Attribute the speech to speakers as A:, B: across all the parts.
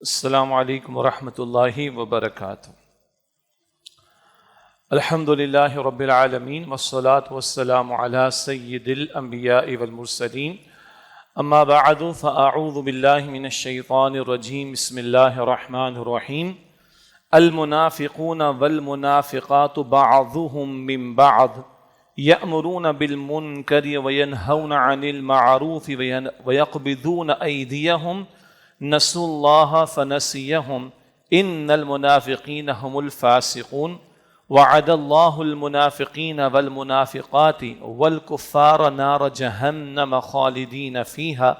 A: السلام علیکم ورحمۃ اللہ وبرکاتہ۔ الحمد للہ رب العالمین والصلاة والسلام علی سید الانبیاء والمرسلین، اما بعد فاعوذ باللہ من الشیطان الرجیم، بسم اللہ الرحمن الرحیم۔ المنافقون والمنافقات بعضهم من بعض یأمرون بالمنکر وینہون عن المعروف ویقبضون ایدیہم نسوا اللہ فنسیہم ان المنافقین هم الفاسقون وعد اللہ المنافقین والمنافقات والکفار نار جہنم خالدین فیہا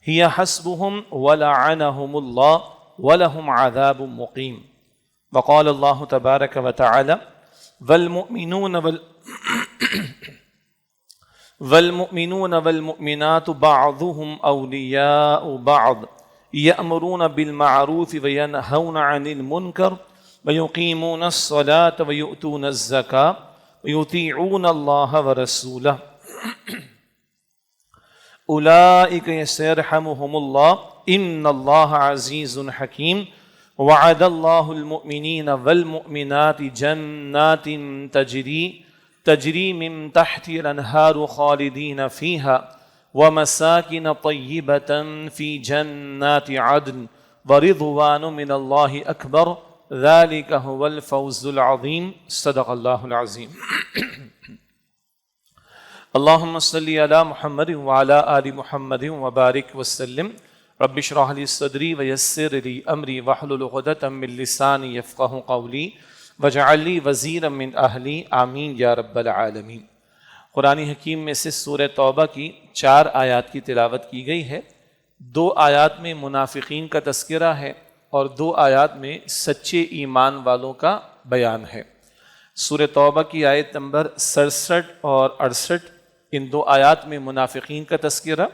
A: ہی حسبهم ولعنہم اللہ ولہم عذاب مقیم۔ وقال اللہ تبارک وتعالی والمؤمنون والمؤمنات بعضهم اولیاء بعض یأمرون بالمعروف وینہون عن المنکر ویقیمون الصلاة ویؤتون الزکاة ویطیعون اللہ ورسولہ اولئک سیرحمهم اللہ ان اللہ عزیز حکیم۔ وعد اللہ المؤمنین والمؤمنات جنات تجری من تحت الانہار خالدین فیہا ومساکن طیبۃ فی جنات عدن ورضوان من اللہ اکبر ذلک هو الفوز العظیم۔ صدق اللہ العظیم۔ اللہم صلی علی محمد وعلی آل محمد وبارک وسلم۔ رب اشرح لی صدری ویسر لی امری واحلل عقدۃ من لسانی یفقہوا قولی واجعل لی وزیرا من اہلی آمین یا رب العالمین۔ قرآن حکیم میں سے سورہ توبہ کی 4 آیات کی تلاوت کی گئی ہے۔ 2 آیات میں منافقین کا تذکرہ ہے اور 2 آیات میں سچے ایمان والوں کا بیان ہے۔ سورہ توبہ کی آیت نمبر 67 اور 68، ان 2 آیات میں منافقین کا تذکرہ،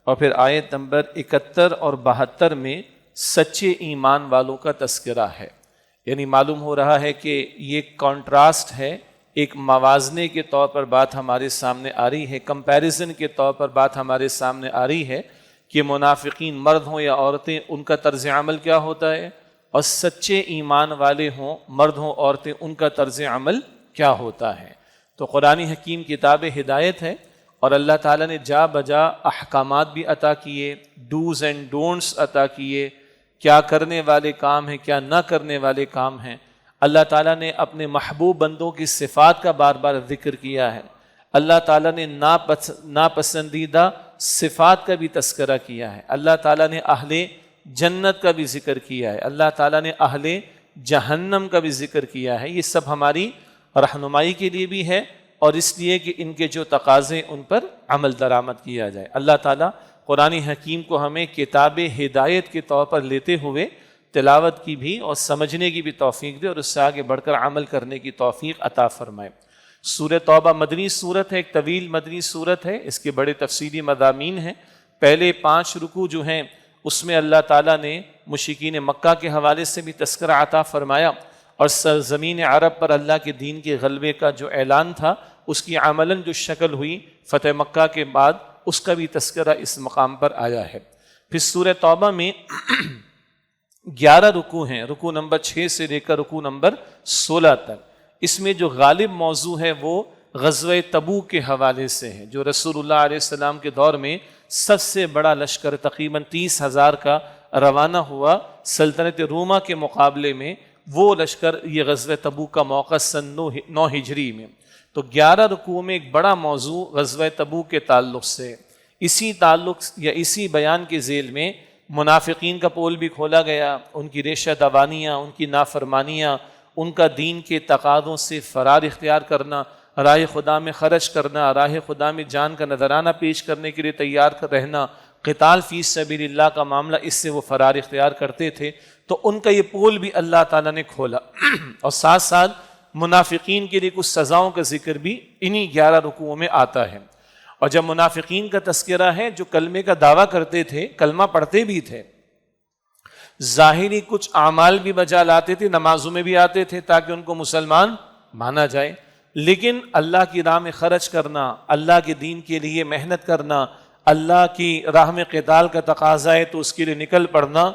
A: اور پھر آیت نمبر 71 اور 72 میں سچے ایمان والوں کا تذکرہ ہے۔ یعنی معلوم ہو رہا ہے کہ یہ کانٹراسٹ ہے، ایک موازنے کے طور پر بات ہمارے سامنے آ رہی ہے، کمپیریزن کے طور پر بات ہمارے سامنے آ رہی ہے کہ منافقین مرد ہوں یا عورتیں ان کا طرز عمل کیا ہوتا ہے، اور سچے ایمان والے ہوں مرد ہوں عورتیں ان کا طرز عمل کیا ہوتا ہے۔ تو قرآن حکیم کتاب ہدایت ہے، اور اللہ تعالیٰ نے جا بجا احکامات بھی عطا کیے، ڈوز اینڈ ڈونٹس عطا کیے، کیا کرنے والے کام ہیں کیا نہ کرنے والے کام ہیں۔ اللہ تعالیٰ نے اپنے محبوب بندوں کی صفات کا بار بار ذکر کیا ہے، اللہ تعالیٰ نے ناپسندیدہ صفات کا بھی تذکرہ کیا ہے، اللہ تعالیٰ نے اہل جنت کا بھی ذکر کیا ہے، اللہ تعالیٰ نے اہل جہنم کا بھی ذکر کیا ہے۔ یہ سب ہماری رہنمائی کے لیے بھی ہے، اور اس لیے کہ ان کے جو تقاضے ان پر عمل درآمد کیا جائے۔ اللہ تعالیٰ قرآن حکیم کو ہمیں کتاب ہدایت کے طور پر لیتے ہوئے تلاوت کی بھی اور سمجھنے کی بھی توفیق دے، اور اس سے آگے بڑھ کر عمل کرنے کی توفیق عطا فرمائے۔ سورہ توبہ مدنی سورت ہے، ایک طویل مدنی سورت ہے، اس کے بڑے تفصیلی مضامین ہیں۔ پہلے 5 رکوع جو ہیں اس میں اللہ تعالیٰ نے مشرکین مکہ کے حوالے سے بھی تذکرہ عطا فرمایا، اور سرزمین عرب پر اللہ کے دین کے غلبے کا جو اعلان تھا اس کی عملاً جو شکل ہوئی فتح مکہ کے بعد، اس کا بھی تذکرہ اس مقام پر آیا ہے۔ پھر سورہ توبہ میں 11 رکوع ہیں، رکوع نمبر 6 سے لے کر رکوع نمبر 16 تک۔ اس میں جو غالب موضوع ہے وہ غزوہ تبوک کے حوالے سے ہے، جو رسول اللہ علیہ السلام کے دور میں سب سے بڑا لشکر تقریباً 30,000 کا روانہ ہوا سلطنت روما کے مقابلے میں۔ وہ لشکر یہ غزوہ تبوک کا موقع سن 9 ہجری میں۔ تو 11 رکوع میں ایک بڑا موضوع غزوہ تبوک کے تعلق سے، اسی تعلق یا اسی بیان کے ذیل میں منافقین کا پول بھی کھولا گیا، ان کی ریشہ دوانیاں، ان کی نافرمانیاں، ان کا دین کے تقاضوں سے فرار اختیار کرنا، راہ خدا میں خرچ کرنا، راہ خدا میں جان کا نذرانہ پیش کرنے کے لیے تیار رہنا، قتال فی سبیل اللہ کا معاملہ، اس سے وہ فرار اختیار کرتے تھے۔ تو ان کا یہ پول بھی اللہ تعالیٰ نے کھولا، اور ساتھ ساتھ منافقین کے لیے کچھ سزاؤں کا ذکر بھی انہی 11 رکوعوں میں آتا ہے۔ اور جب منافقین کا تذکرہ ہے جو کلمے کا دعویٰ کرتے تھے، کلمہ پڑھتے بھی تھے، ظاہری کچھ اعمال بھی بجا لاتے تھے، نمازوں میں بھی آتے تھے تاکہ ان کو مسلمان مانا جائے، لیکن اللہ کی راہ میں خرچ کرنا، اللہ کے دین کے لیے محنت کرنا، اللہ کی راہ میں قتال کا تقاضا ہے تو اس کے لیے نکل پڑنا،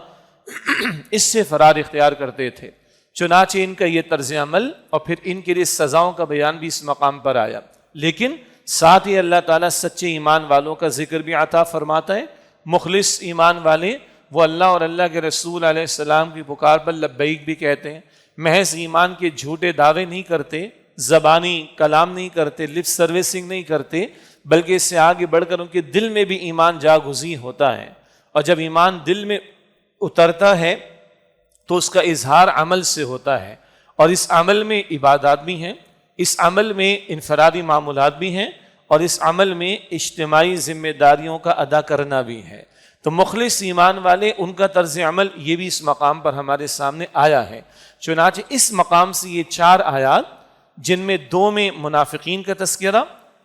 A: اس سے فرار اختیار کرتے تھے۔ چنانچہ ان کا یہ طرز عمل اور پھر ان کے لیے سزاؤں کا بیان بھی اس مقام پر آیا، لیکن ساتھ ہی اللہ تعالیٰ سچے ایمان والوں کا ذکر بھی عطا فرماتا ہے۔ مخلص ایمان والے وہ اللہ اور اللہ کے رسول علیہ السلام کی پکار پر لبیک بھی کہتے ہیں، محض ایمان کے جھوٹے دعوے نہیں کرتے، زبانی کلام نہیں کرتے، لپ سروسنگ نہیں کرتے، بلکہ اس سے آگے بڑھ کر ان کے دل میں بھی ایمان جاگزی ہوتا ہے، اور جب ایمان دل میں اترتا ہے تو اس کا اظہار عمل سے ہوتا ہے، اور اس عمل میں عبادات بھی ہیں، اس عمل میں انفرادی معمولات بھی ہیں، اور اس عمل میں اجتماعی ذمہ داریوں کا ادا کرنا بھی ہے۔ تو مخلص ایمان والے ان کا طرز عمل یہ بھی اس مقام پر ہمارے سامنے آیا ہے۔ چنانچہ اس مقام سے یہ 4 آیات، جن میں 2 میں منافقین کا تذکرہ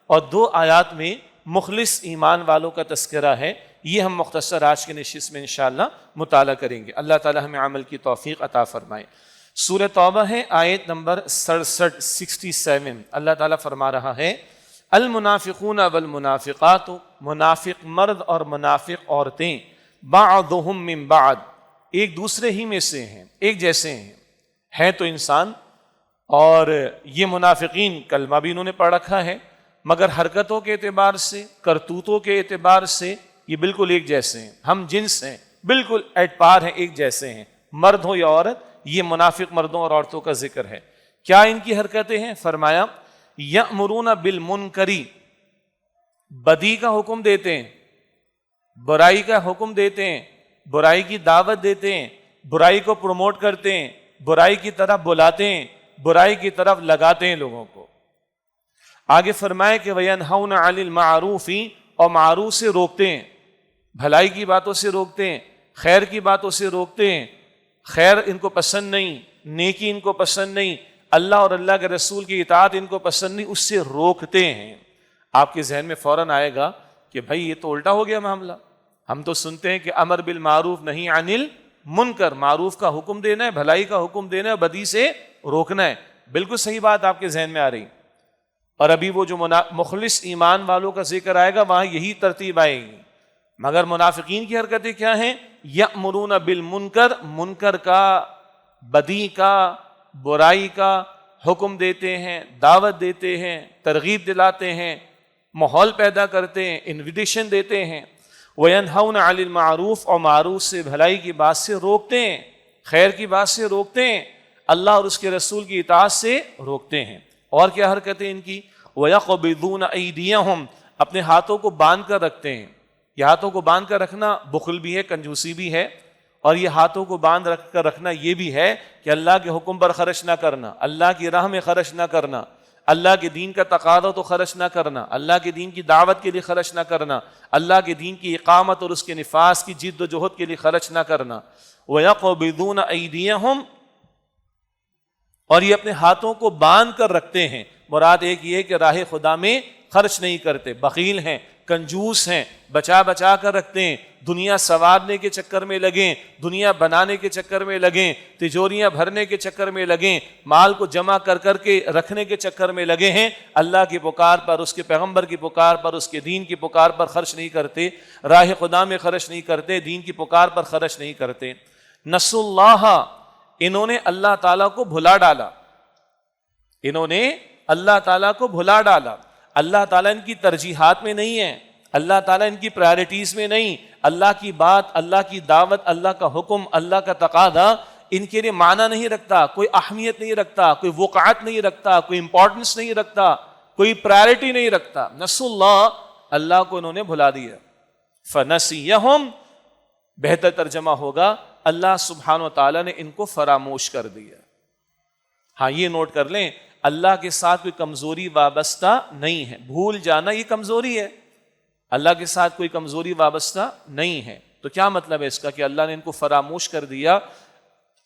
A: اور 2 آیات میں مخلص ایمان والوں کا تذکرہ ہے، یہ ہم مختصر آج کے نشست میں انشاءاللہ مطالعہ کریں گے۔ اللہ تعالی ہمیں عمل کی توفیق عطا فرمائے۔ سورہ توبہ ہے، آیت نمبر 67، اللہ تعالیٰ فرما رہا ہے المنافقون والمنافقات، منافق مرد اور منافق عورتیں، بعضهم من بعض، ایک دوسرے ہی میں سے ہیں، ایک جیسے ہیں تو انسان، اور یہ منافقین کلمہ بھی انہوں نے پڑھ رکھا ہے، مگر حرکتوں کے اعتبار سے، کرتوتوں کے اعتبار سے یہ بالکل ایک جیسے ہیں، ہم جنس ہیں، بالکل ایٹ پار ہیں، ایک جیسے ہیں، مرد ہو یا عورت۔ یہ منافق مردوں اور عورتوں کا ذکر ہے۔ کیا ان کی حرکتیں ہیں؟ فرمایا یأمرون بالمنکر، بدی کا حکم دیتے ہیں، برائی کا حکم دیتے ہیں، برائی کی دعوت دیتے ہیں، برائی کو پروموٹ کرتے ہیں، برائی کی طرف بلاتے ہیں، برائی کی طرف لگاتے ہیں لوگوں کو۔ آگے فرمائے کہ وَيَنْهَوْنَ عَنِ الْمَعْرُوفِ، اور معروف سے روکتے ہیں، بھلائی کی باتوں سے روکتے ہیں، خیر کی باتوں سے روکتے ہیں، خیر ان کو پسند نہیں، نیکی ان کو پسند نہیں، اللہ اور اللہ کے رسول کی اطاعت ان کو پسند نہیں، اس سے روکتے ہیں۔ آپ کے ذہن میں فوراً آئے گا کہ بھائی یہ تو الٹا ہو گیا معاملہ، ہم تو سنتے ہیں کہ امر بالمعروف نہی عن المنکر، معروف کا حکم دینا ہے، بھلائی کا حکم دینا ہے، بدی سے روکنا ہے۔ بالکل صحیح بات آپ کے ذہن میں آ رہی، اور ابھی وہ جو مخلص ایمان والوں کا ذکر آئے گا وہاں یہی ترتیب آئے گی، مگر منافقین کی حرکتیں کیا ہیں؟ یأمرون بالمنکر، منکر کا، بدی کا، برائی کا حکم دیتے ہیں، دعوت دیتے ہیں، ترغیب دلاتے ہیں، ماحول پیدا کرتے ہیں، انویٹیشن دیتے ہیں۔ وَيَنْهَوْنَ عَنِ الْمَعْرُوفِ، اور معروف سے، بھلائی کی بات سے روکتے ہیں، خیر کی بات سے روکتے ہیں، اللہ اور اس کے رسول کی اطاعت سے روکتے ہیں۔ اور کیا حرکتیں ان کی؟ وَيَقْبِضُونَ أَيْدِيَهُمْ، اپنے ہاتھوں کو باندھ کر رکھتے ہیں۔ یہ ہاتھوں کو باندھ کر رکھنا بخل بھی ہے، کنجوسی بھی ہے، اور یہ ہاتھوں کو باندھ کر رکھنا یہ بھی ہے کہ اللہ کے حکم پر خرچ نہ کرنا، اللہ کی راہ میں خرچ نہ کرنا، اللہ کے دین کا تقاضا تو خرچ نہ کرنا، اللہ کے دین کی دعوت کے لیے خرچ نہ کرنا، اللہ کے دین کی اقامت اور اس کے نفاذ کی جد و جہد کے لیے خرچ نہ کرنا۔ وَيَقْبِضُونَ أَيْدِيَهُمْ، اور یہ اپنے ہاتھوں کو باندھ کر رکھتے ہیں، مراد ایک یہ کہ راہ خدا میں خرچ نہیں کرتے، بخیل ہیں، کنجوس ہیں، بچا بچا کر رکھتے ہیں، دنیا سنوارنے کے چکر میں لگیں، دنیا بنانے کے چکر میں لگیں، تجوریاں بھرنے کے چکر میں لگیں، مال کو جمع کر کر کے رکھنے کے چکر میں لگے ہیں، اللہ کی پکار پر، اس کے پیغمبر کی پکار پر، اس کے دین کی پکار پر خرچ نہیں کرتے، راہ خدا میں خرچ نہیں کرتے، دین کی پکار پر خرچ نہیں کرتے۔ نسوا اللہ، انہوں نے اللہ تعالیٰ کو بھلا ڈالا، انہوں نے اللہ تعالیٰ کو بھلا ڈالا۔ اللہ تعالیٰ ان کی ترجیحات میں نہیں ہے، اللہ تعالیٰ ان کی پرائرٹیز میں نہیں، اللہ کی بات، اللہ کی دعوت، اللہ کا حکم، اللہ کا تقاضا ان کے لیے معنی نہیں رکھتا، کوئی اہمیت نہیں رکھتا، کوئی وقعت نہیں رکھتا، کوئی امپورٹنس نہیں رکھتا، کوئی پرائرٹی نہیں رکھتا۔ نسوا اللہ، اللہ کو انہوں نے بھلا دیا۔ فنسیہم، بہتر ترجمہ ہوگا اللہ سبحانہ و تعالیٰ نے ان کو فراموش کر دیا۔ ہاں یہ نوٹ کر لیں، اللہ کے ساتھ کوئی کمزوری وابستہ نہیں ہے، بھول جانا یہ کمزوری ہے، اللہ کے ساتھ کوئی کمزوری وابستہ نہیں ہے۔ تو کیا مطلب ہے اس کا کہ اللہ نے ان کو فراموش کر دیا؟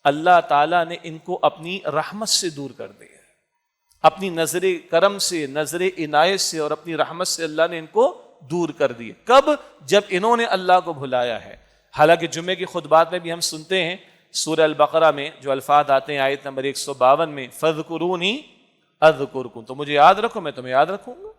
A: اللہ تعالیٰ نے ان کو اپنی رحمت سے دور کر دیا، اپنی نظر کرم سے، نظر عنایت سے اور اپنی رحمت سے اللہ نے ان کو دور کر دیا۔ کب؟ جب انہوں نے اللہ کو بھلایا ہے۔ حالانکہ جمعے کی خطبات میں بھی ہم سنتے ہیں، سورہ البقرہ میں جو الفاظ آتے ہیں آیت نمبر 152 میں، فَاذْكُرُونِي اذکرکم، تو مجھے یاد رکھو میں تمہیں یاد رکھوں گا،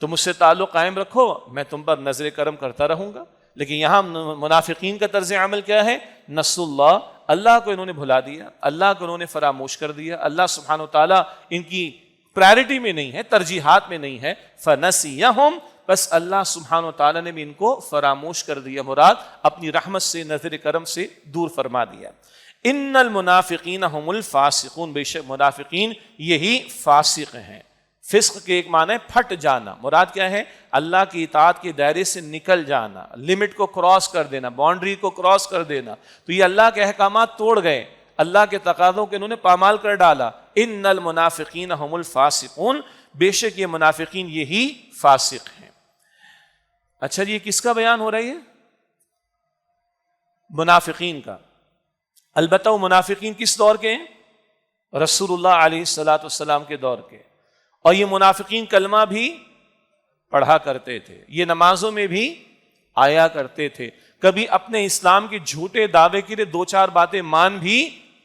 A: تم مجھ سے تعلق قائم رکھو میں تم پر نظر کرم کرتا رہوں گا۔ لیکن یہاں منافقین کا طرز عمل کیا ہے؟ نسوا اللہ، اللہ کو انہوں نے بھلا دیا، اللہ کو انہوں نے فراموش کر دیا، اللہ سبحانہ و تعالیٰ ان کی پرائرٹی میں نہیں ہے، ترجیحات میں نہیں ہے، فنسیہم، بس اللہ سبحانہ و تعالیٰ نے بھی ان کو فراموش کر دیا، مراد اپنی رحمت سے، نظر کرم سے دور فرما دیا۔ ان المنافقین هم الفاسقون، بے شک منافقین یہی فاسق ہیں۔ فسق کے ایک معنی ہے پھٹ جانا، مراد کیا ہے؟ اللہ کی اطاعت کے دائرے سے نکل جانا، لمٹ کو کراس کر دینا، باؤنڈری کو کراس کر دینا۔ تو یہ اللہ کے احکامات توڑ گئے، اللہ کے تقاضوں کے انہوں نے پامال کر ڈالا۔ ان المنافقین هم الفاسقون، بے شک یہ منافقین یہی فاسق ہیں۔ اچھا جی، یہ کس کا بیان ہو رہی ہے؟ منافقین کا۔ البتہ وہ منافقین کس دور کے ہیں؟ رسول اللہ علیہ الصلوۃ والسلام کے دور کے۔ اور یہ منافقین کلمہ بھی پڑھا کرتے تھے، یہ نمازوں میں بھی آیا کرتے تھے، کبھی اپنے اسلام کے جھوٹے دعوے کے لیے دو چار باتیں مان بھی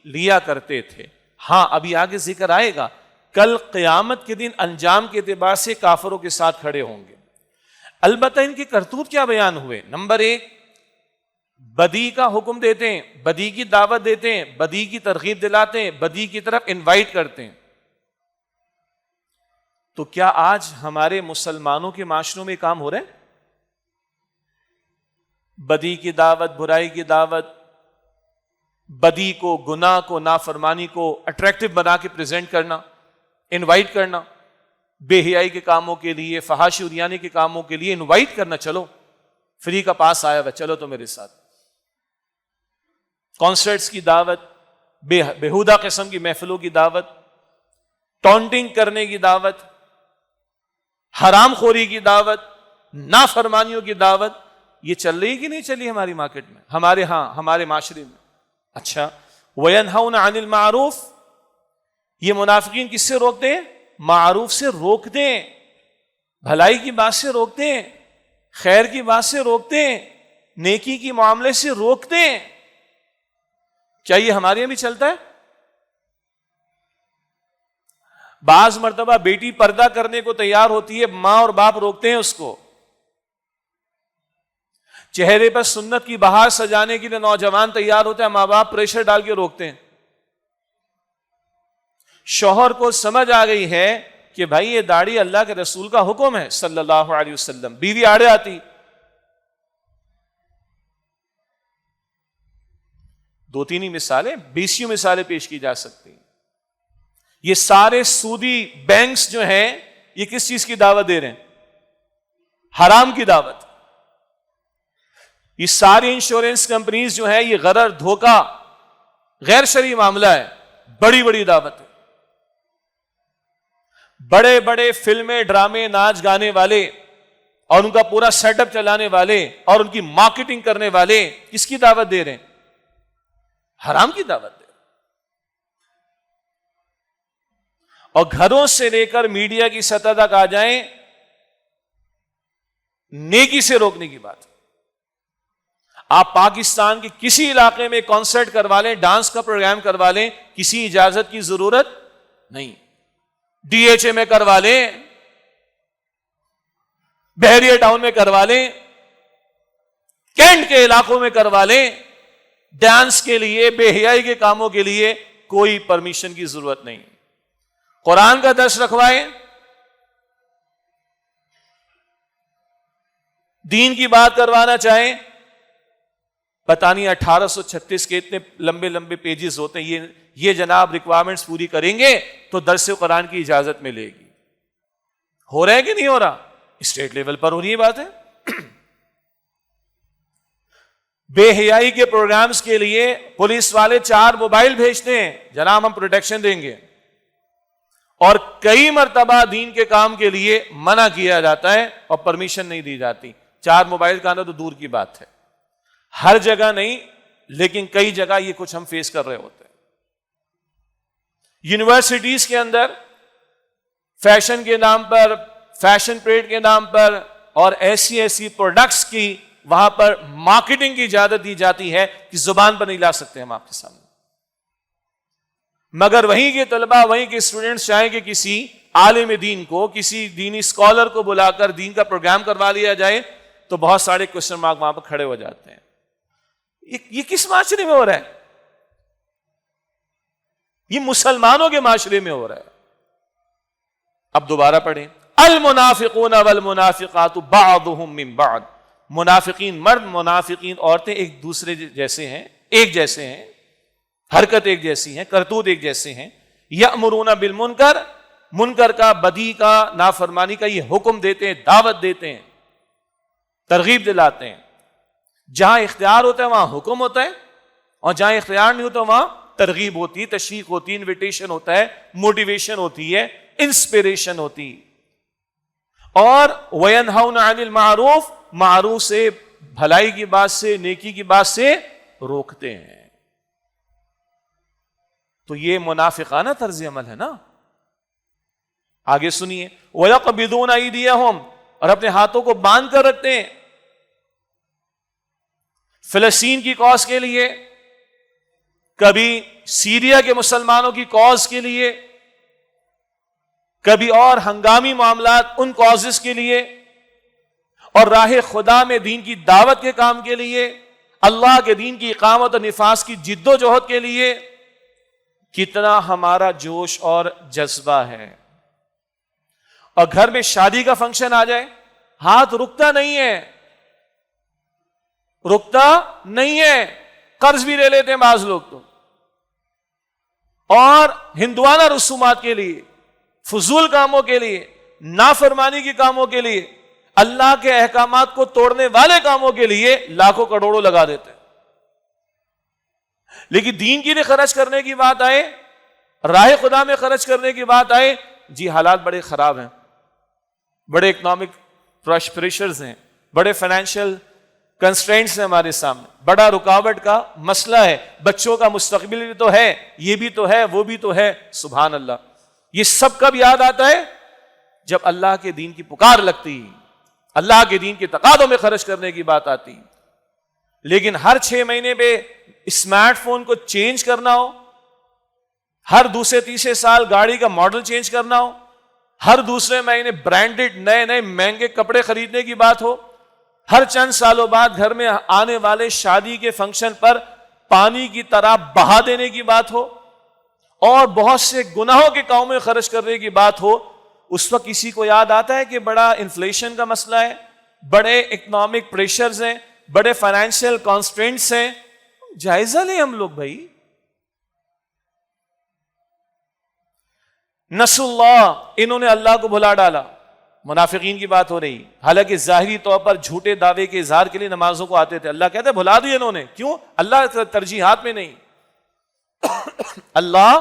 A: لیا کرتے تھے۔ ہاں ابھی آگے ذکر آئے گا، کل قیامت کے دن انجام کے اعتبار سے کافروں کے ساتھ کھڑے ہوں گے۔ البتہ ان کی کرتوت کیا بیان ہوئے؟ نمبر ایک، بدی کا حکم دیتے ہیں، بدی کی دعوت دیتے ہیں، بدی کی ترغیب دلاتے ہیں، بدی کی طرف انوائٹ کرتے ہیں۔ تو کیا آج ہمارے مسلمانوں کے معاشروں میں کام ہو رہے ہیں؟ بدی کی دعوت، برائی کی دعوت، بدی کو، گناہ کو، نافرمانی کو اٹریکٹیو بنا کے پریزنٹ کرنا، انوائٹ کرنا، بے حیائی کے کاموں کے لیے، فحاشی اریانی کے کاموں کے لیے انوائٹ کرنا، چلو فری کا پاس آیا ہوا، چلو تو میرے ساتھ۔ کانسرٹس کی دعوت، بےہودہ قسم کی محفلوں کی دعوت، ٹونٹنگ کرنے کی دعوت، حرام خوری کی دعوت، نافرمانیوں کی دعوت، یہ چل رہی کہ نہیں چلی ہماری مارکیٹ میں، ہمارے معاشرے میں؟ اچھا، وَيَنْهَوْنَ عَنِ الْمَعْرُوفِ، یہ منافقین کس سے روکتے ہیں؟ معروف سے روکتے ہیں، بھلائی کی بات سے روکتے ہیں، خیر کی بات سے روکتے ہیں، نیکی کی معاملے سے روکتے ہیں۔ کیا یہ ہمارے یہاں بھی چلتا ہے؟ بعض مرتبہ بیٹی پردہ کرنے کو تیار ہوتی ہے، ماں اور باپ روکتے ہیں اس کو۔ چہرے پر سنت کی بہار سجانے کے لیے نوجوان تیار ہوتا ہے، ماں باپ پریشر ڈال کے روکتے ہیں۔ شوہر کو سمجھ آ گئی ہے کہ بھائی یہ داڑھی اللہ کے رسول کا حکم ہے صلی اللہ علیہ وسلم، بیوی آڑے آتی۔ دو تین ہی مثالیں، 20 مثالیں پیش کی جا سکتی ہیں۔ یہ سارے سودی بینکس جو ہیں یہ کس چیز کی دعوت دے رہے ہیں؟ حرام کی دعوت۔ یہ ساری انشورنس کمپنیز جو ہیں یہ غرر، دھوکہ، غیر شرعی معاملہ ہے، بڑی بڑی دعوت ہے۔ بڑے بڑے فلمیں، ڈرامے، ناچ گانے والے اور ان کا پورا سیٹ اپ چلانے والے اور ان کی مارکیٹنگ کرنے والے کس کی دعوت دے رہے ہیں؟ حرام کی دعوت دے رہے ہیں۔ اور گھروں سے لے کر میڈیا کی سطح تک آ جائیں، نیکی سے روکنے کی بات۔ آپ پاکستان کے کسی علاقے میں کانسرٹ کروا لیں، ڈانس کا پروگرام کروا لیں، کسی اجازت کی ضرورت نہیں۔ ڈی ایچ اے میں کروا لیں، بحریہ ٹاؤن میں کروا لیں، کینٹ کے علاقوں میں کروا لیں، ڈانس کے لیے، بے حیائی کے کاموں کے لیے کوئی پرمیشن کی ضرورت نہیں۔ قرآن کا درس رکھوائیں، دین کی بات کروانا چاہیں، پتہ نہیں 1836 کے اتنے لمبے لمبے پیجز ہوتے ہیں، یہ جناب ریکوائرمنٹس پوری کریں گے تو درس قرآن کی اجازت ملے گی۔ ہو رہا ہے کہ نہیں ہو رہا؟ اسٹیٹ لیول پر ہو رہی ہے بات ہے۔ بے حیائی کے پروگرامز کے لیے پولیس والے 4 موبائل بھیجتے ہیں، جناب ہم پروٹیکشن دیں گے، اور کئی مرتبہ دین کے کام کے لیے منع کیا جاتا ہے اور پرمیشن نہیں دی جاتی۔ 4 موبائل کا آنا تو دور کی بات ہے، ہر جگہ نہیں لیکن کئی جگہ یہ کچھ ہم فیس کر رہے ہوتے ہیں۔ یونیورسٹیز کے اندر فیشن کے نام پر، فیشن پریڈ کے نام پر اور ایسی پروڈکٹس کی وہاں پر مارکیٹنگ کی اجازت دی جاتی ہے کہ زبان پر نہیں لا سکتے ہم آپ کے سامنے، مگر وہیں کے طلبہ، وہیں کے اسٹوڈنٹس چاہیں کہ کسی عالم دین کو، کسی دینی اسکالر کو بلا کر دین کا پروگرام کروا لیا جائے، تو بہت سارے کوشچن مارک وہاں پر کھڑے ہو جاتے ہیں. یہ کس معاشرے میں ہو رہا ہے؟ یہ مسلمانوں کے معاشرے میں ہو رہا ہے. اب دوبارہ پڑھیں. المنافقون والمنافقات بعضهم من بعض. منافقین مرد منافقین عورتیں ایک دوسرے جیسے ہیں، ایک جیسے ہیں، حرکت ایک جیسی ہیں، کرتوت ایک جیسے ہیں. یأمرون بالمنکر، منکر کا، بدی کا، نافرمانی کا یہ حکم دیتے ہیں، دعوت دیتے ہیں، ترغیب دلاتے ہیں. جہاں اختیار ہوتا ہے وہاں حکم ہوتا ہے، اور جہاں اختیار نہیں ہوتا وہاں ترغیب ہوتی ہے، تشویق ہوتی ہے، انویٹیشن ہوتا ہے، موٹیویشن ہوتی ہے، انسپریشن ہوتی. اور وَيَنْهَوْنَ عَنِ الْمَعْرُوفِ، معروف سے، بھلائی کی بات سے، نیکی کی بات سے روکتے ہیں. تو یہ منافقانہ طرز عمل ہے نا. آگے سنیے. وَيَقْبِضُونَ أَيْدِيَهُمْ، اور اپنے ہاتھوں کو باندھ کر رکھتے ہیں فلسطین کی کاز کے لیے، کبھی سیریا کے مسلمانوں کی کاز کے لیے، کبھی اور ہنگامی معاملات ان کازز کے لیے، اور راہ خدا میں دین کی دعوت کے کام کے لیے، اللہ کے دین کی اقامت اور نفاذ کی جد و جہد کے لیے. کتنا ہمارا جوش اور جذبہ ہے. اور گھر میں شادی کا فنکشن آ جائے، ہاتھ رکتا نہیں ہے، رکتا نہیں ہے. قرض بھی لے لیتے ہیں بعض لوگ تو، اور ہندوانہ رسومات کے لیے، فضول کاموں کے لیے، نافرمانی کے کاموں کے لیے، اللہ کے احکامات کو توڑنے والے کاموں کے لیے لاکھوں کروڑوں لگا دیتے ہیں. لیکن دین کے لیے خرچ کرنے کی بات آئے، راہ خدا میں خرچ کرنے کی بات آئے، جی حالات بڑے خراب ہیں، بڑے اکنامک پریشرز ہیں، بڑے فائنینشیل کنسٹرینٹس ہیں ہمارے سامنے، بڑا رکاوٹ کا مسئلہ ہے. بچوں کا مستقبل بھی تو ہے، یہ بھی تو ہے، وہ بھی تو ہے. سبحان اللہ. یہ سب کب یاد آتا ہے؟ جب اللہ کے دین کی پکار لگتی، اللہ کے دین کے تقاضوں میں خرچ کرنے کی بات آتی. لیکن ہر 6 مہینے پہ اسمارٹ فون کو چینج کرنا ہو، ہر دوسرے تیسرے سال گاڑی کا ماڈل چینج کرنا ہو، ہر دوسرے مہینے برانڈڈ نئے نئے مہنگے کپڑے خریدنے کی بات ہو، ہر چند سالوں بعد گھر میں آنے والے شادی کے فنکشن پر پانی کی طرح بہا دینے کی بات ہو، اور بہت سے گناہوں کے کاموں میں خرچ کرنے کی بات ہو، اس وقت کسی کو یاد آتا ہے کہ بڑا انفلیشن کا مسئلہ ہے، بڑے اکنامک پریشرز ہیں، بڑے فائنینشیل کانسٹرینٹس ہیں. جائزہ لیں ہم لوگ بھائی. نسوا اللہ، انہوں نے اللہ کو بھلا ڈالا. منافقین کی بات ہو رہی، حالانکہ ظاہری طور پر جھوٹے دعوے کے اظہار کے لیے نمازوں کو آتے تھے. اللہ کہتے ہیں بھلا دی انہوں نے. کیوں؟ اللہ ترجیحات میں نہیں. اللہ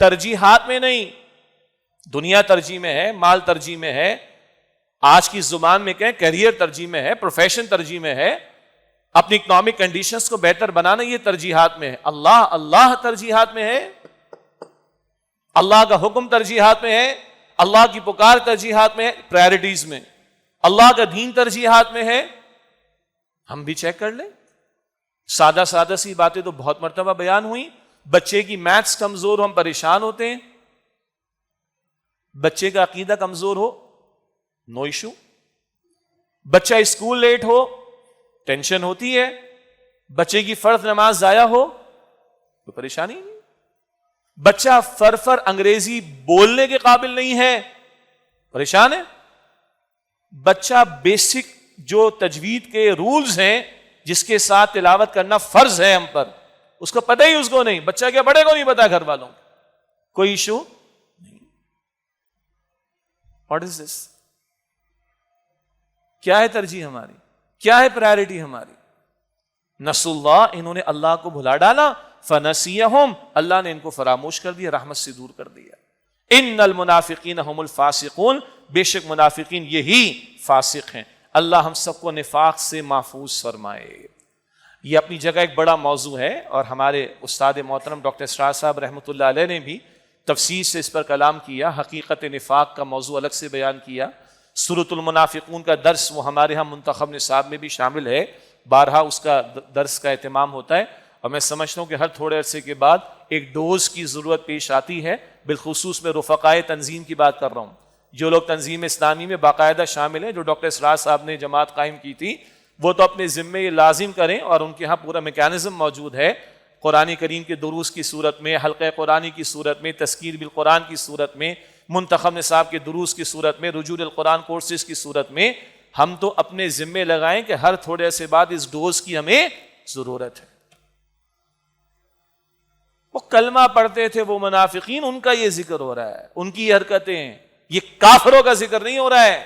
A: ترجیحات میں نہیں. دنیا ترجیح میں ہے، مال ترجیح میں ہے، آج کی زبان میں کہیں کیریئر ترجیح میں ہے، پروفیشن ترجیح میں ہے، اپنی اکنامک کنڈیشنز کو بہتر بنانا یہ ترجیحات میں ہے. اللہ ترجیحات میں ہے، اللہ کا حکم ترجیحات میں ہے، اللہ کی پکار ترجیحات میں ہے، پرائرٹیز میں. اللہ کا دین ترجیحات میں ہے. ہم بھی چیک کر لیں. سادہ سی باتیں تو بہت مرتبہ بیان ہوئی. بچے کی میتھس کمزور ہو ہم پریشان ہوتے ہیں، بچے کا عقیدہ کمزور ہو نو ایشو، بچہ اسکول لیٹ ہو ٹینشن ہوتی ہے، بچے کی فرض نماز ضائع ہو تو پریشانی نہیں، بچہ فرفر انگریزی بولنے کے قابل نہیں ہے پریشان ہے، بچہ بیسک جو تجوید کے رولز ہیں جس کے ساتھ تلاوت کرنا فرض ہے ہم پر، اس کو پتہ ہی اس کو نہیں، بچہ کیا بڑے کو نہیں پتا، گھر والوں کو کوئی ایشو نہیں. واٹ از دس؟ کیا ہے ترجیح ہماری؟ کیا ہے پرائرٹی ہماری؟ نسوا اللہ، انہوں نے اللہ کو بھلا ڈالا. فنسیہم، اللہ نے ان کو فراموش کر دیا، رحمت سے دور کر دیا. ان المنافقین هم الفاسقون، بے شک منافقین یہی فاسق ہیں. اللہ ہم سب کو نفاق سے محفوظ فرمائے. یہ اپنی جگہ ایک بڑا موضوع ہے، اور ہمارے استاد محترم ڈاکٹر اسرار صاحب رحمۃ اللہ علیہ نے بھی تفصیل سے اس پر کلام کیا، حقیقت نفاق کا موضوع الگ سے بیان کیا. سورۃ المنافقون کا درس وہ ہمارے ہاں منتخب نصاب میں بھی شامل ہے، بارہا اس کا درس کا اہتمام ہوتا ہے، اور میں سمجھتا ہوں کہ ہر تھوڑے عرصے کے بعد ایک ڈوز کی ضرورت پیش آتی ہے، بالخصوص میں رفقائے تنظیم کی بات کر رہا ہوں. جو لوگ تنظیم اسلامی میں باقاعدہ شامل ہیں، جو ڈاکٹر اسرار صاحب نے جماعت قائم کی تھی، وہ تو اپنے ذمے یہ لازم کریں، اور ان کے ہاں پورا میکینزم موجود ہے، قرآن کریم کے دروس کی صورت میں، حلقہ قرآنی کی صورت میں، تذکیر بالقرآن کی صورت میں، منتخب نصاب کے دروس کی صورت میں، رجوع القرآن کورسز کی صورت میں. ہم تو اپنے ذمے لگائیں کہ ہر تھوڑے سے بعد اس ڈوز کی ہمیں ضرورت ہے. وہ کلمہ پڑھتے تھے وہ منافقین، ان کا یہ ذکر ہو رہا ہے، ان کی یہ حرکتیں، یہ کافروں کا ذکر نہیں ہو رہا ہے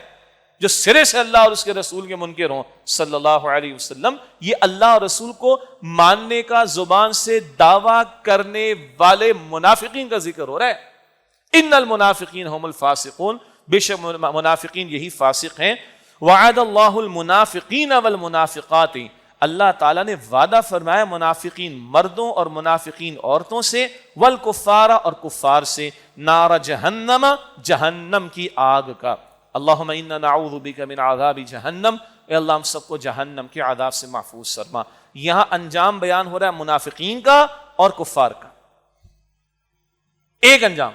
A: جو سرے سے اللہ اور اس کے رسول کے منکر ہوں صلی اللہ علیہ وسلم. یہ اللہ اور رسول کو ماننے کا زبان سے دعویٰ کرنے والے منافقین کا ذکر ہو رہا ہے. ان المنافقین هم الفاسقون، بے شک منافقین یہی فاسق ہیں. وعد اللہ المنافقین والمنافقات، اللہ تعالیٰ نے وعدہ فرمایا منافقین مردوں اور منافقین عورتوں سے، والکفار اور کفار سے، نار جہنم، جہنم کی آگ کا. اللہم انا نعوذ بک من عذاب جہنم، اے اللہ ہم سب کو جہنم کے عذاب سے محفوظ فرما. یہاں انجام بیان ہو رہا ہے منافقین کا اور کفار کا. ایک انجام،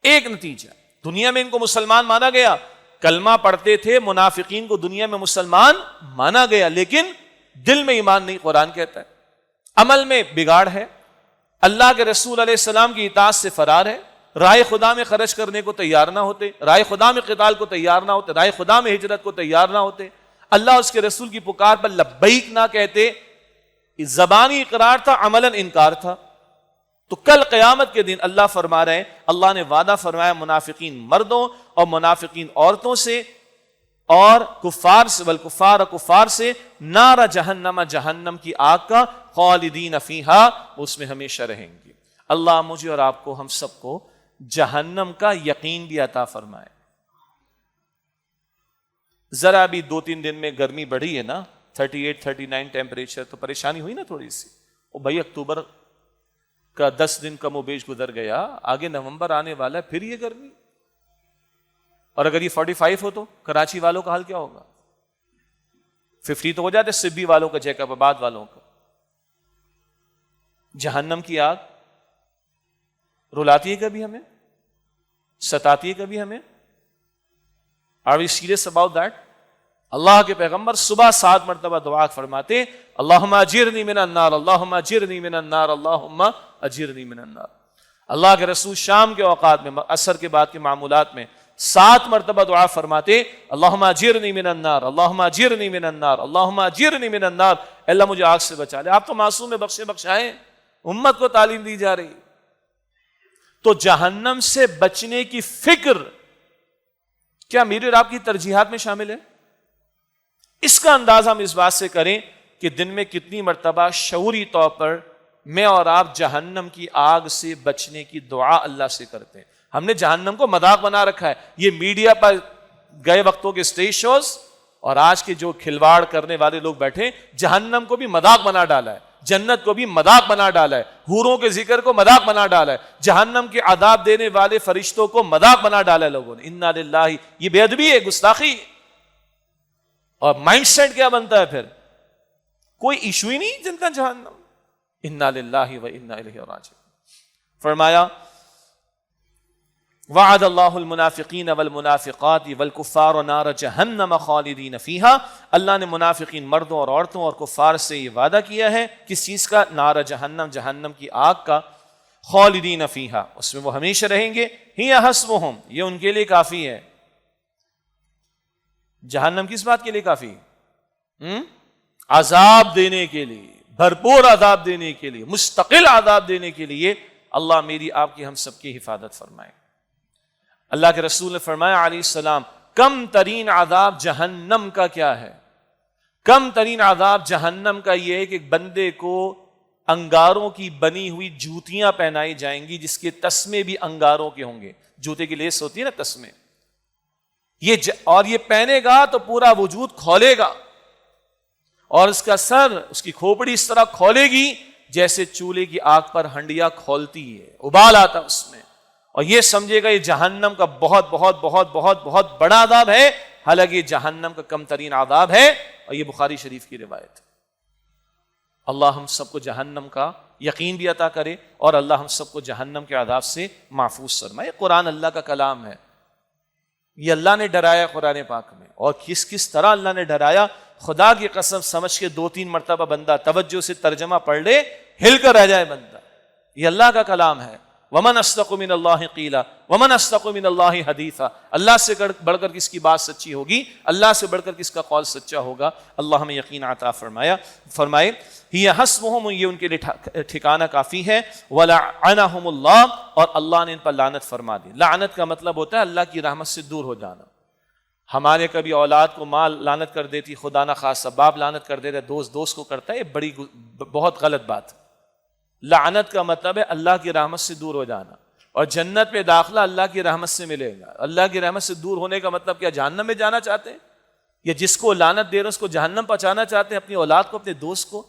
A: ایک نتیجہ. دنیا میں ان کو مسلمان مانا گیا، کلمہ پڑھتے تھے، منافقین کو دنیا میں مسلمان مانا گیا، لیکن دل میں ایمان نہیں، قرآن کہتا ہے. عمل میں بگاڑ ہے، اللہ کے رسول علیہ السلام کی اطاعت سے فرار ہے، رائے خدا میں خرچ کرنے کو تیار نہ ہوتے، رائے خدا میں قتال کو تیار نہ ہوتے، رائے خدا میں ہجرت کو تیار نہ ہوتے، اللہ اس کے رسول کی پکار پر لبیک نہ کہتے. زبانی اقرار تھا، عملاً انکار تھا. تو کل قیامت کے دن اللہ فرما رہے ہیں، اللہ نے وعدہ فرمایا منافقین مردوں اور منافقین عورتوں سے اور کفار سے، والکفار کفار سے، نار جہنم، جہنم کی آگ کا، خالدین فیہا، اس میں ہمیشہ رہیں گے. اللہ مجھے اور آپ کو، ہم سب کو جہنم کا یقین بھی عطا فرمائے. ذرا بھی 2-3 دن میں گرمی بڑھی ہے نا، 38-39 ٹیمپریچر، تو پریشانی ہوئی نا تھوڑی سی. او بھائی اکتوبر کا 10 دن کم و بیش گزر گیا، آگے نومبر آنے والا ہے، پھر یہ گرمی. اور اگر یہ 45 ہو تو کراچی والوں کا حال کیا ہوگا؟ 50 تو ہو جاتے سبی والوں کا، جیکب آباد والوں کا. جہنم کی آگ رلاتی ہے کبھی ہمیں، ستاتی ہے کبھی ہمیں؟ Are we serious about that؟ اللہ کے پیغمبر صبح 7 مرتبہ دعا فرماتے، اللہم اجرنی من النار، اللہم اجرنی من النار، اللہم اجرنی من النار. اللہ کے رسول شام کے اوقات میں، عصر کے بعد کے معمولات میں 7 مرتبہ دعا فرماتے، اللہم اجرنی من النار، اللہم اجرنی من النار، اللہم اجرنی من النار. اللہ مجھے آگ سے بچا لے. آپ تو معصوم بخشے بخشائیں، امت کو تعلیم دی جا رہی. تو جہنم سے بچنے کی فکر کیا میری اور آپ کی ترجیحات میں شامل ہے؟ اس کا اندازہ ہم اس بات سے کریں کہ دن میں کتنی مرتبہ شعوری طور پر میں اور آپ جہنم کی آگ سے بچنے کی دعا اللہ سے کرتے ہیں. ہم نے جہنم کو مذاق بنا رکھا ہے. یہ میڈیا پر گئے وقتوں کے اسٹیج شوز اور آج کے جو کھلواڑ کرنے والے لوگ بیٹھے، جہنم کو بھی مذاق بنا ڈالا ہے، جنت کو بھی مذاق بنا ڈالا ہے، حوروں کے ذکر کو مذاق بنا ڈالا ہے، جہنم کے عذاب دینے والے فرشتوں کو مذاق بنا ڈالا ہے لوگوں نے. انا للہ، یہ بے ادبی ہے، گستاخی. اور مائنڈ سیٹ کیا بنتا ہے پھر؟ کوئی ایشو ہی نہیں جن کا جہنم. انا للہ و انا الیہ راجعون. فرمایا وعد اللہ المنافقین والمنافقات والکفار نار جہنم خالدین فیہا. اللہ نے منافقین مردوں اور عورتوں اور کفار سے یہ وعدہ کیا ہے، کس چیز کا؟ نار جہنم، جہنم کی آگ کا. خالدین فیہا، اس میں وہ ہمیشہ رہیں گے. ہی حسبہم، یہ ان کے لیے کافی ہے. جہنم کس بات کے لیے کافی؟ عذاب دینے کے لیے، بھرپور عذاب دینے کے لیے، مستقل عذاب دینے کے لیے. اللہ میری آپ کی ہم سب کی حفاظت فرمائے. اللہ کے رسول نے فرمایا علیہ السلام، کم ترین عذاب جہنم کا کیا ہے؟ کم ترین عذاب جہنم کا یہ ہے کہ ایک بندے کو انگاروں کی بنی ہوئی جوتیاں پہنائی جائیں گی جس کے تسمے بھی انگاروں کے ہوں گے. جوتے کی لیس ہوتی ہے نا، تسمے. اور یہ پہنے گا تو پورا وجود کھولے گا، اور اس کا سر، اس کی کھوپڑی اس طرح کھولے گی جیسے چولہے کی آگ پر ہنڈیا کھولتی ہے، ابال آتا اس میں. اور یہ سمجھے گا یہ جہنم کا بہت بہت بہت بہت بہت بڑا عذاب ہے، حالانکہ یہ جہنم کا کم ترین عذاب ہے. اور یہ بخاری شریف کی روایت ہے. اللہ ہم سب کو جہنم کا یقین بھی عطا کرے، اور اللہ ہم سب کو جہنم کے عذاب سے محفوظ فرمائے. قرآن اللہ کا کلام ہے، یہ اللہ نے ڈرایا قرآن پاک میں، اور کس طرح اللہ نے ڈرایا، خدا کی قسم سمجھ کے 2-3 مرتبہ بندہ توجہ سے ترجمہ پڑھ لے، ہل کر رہ جائے بندہ۔ یہ اللہ کا کلام ہے، ومن اصدق من اللہ قیلا ومن اصدق من اللہ حدیثا، اللہ سے بڑھ کر کس کی بات سچی ہوگی، اللہ سے بڑھ کر کس کا قول سچا ہوگا۔ اللہ ہمیں یقین عطا فرمائے۔ ہی حسبہم، یہ ان کے لیے ٹھکانہ کافی ہے، ولعنہم اللہ، اور اللہ نے ان پر لعنت فرما دی۔ لعنت کا مطلب ہوتا ہے اللہ کی رحمت سے دور ہو جانا۔ ہمارے کبھی اولاد کو ماں لعنت کر دیتی، خدا نہ خواستہ باپ لعنت کر دیتا ہے، دوست کو کرتا ہے، یہ بہت غلط بات ہے۔ لعنت کا مطلب ہے اللہ کی رحمت سے دور ہو جانا، اور جنت میں داخلہ اللہ کی رحمت سے ملے گا۔ اللہ کی رحمت سے دور ہونے کا مطلب کیا جہنم میں جانا چاہتے ہیں، یا جس کو لعنت دے رہے ہیں اس کو جہنم پہنچانا چاہتے ہیں، اپنی اولاد کو، اپنے دوست کو؟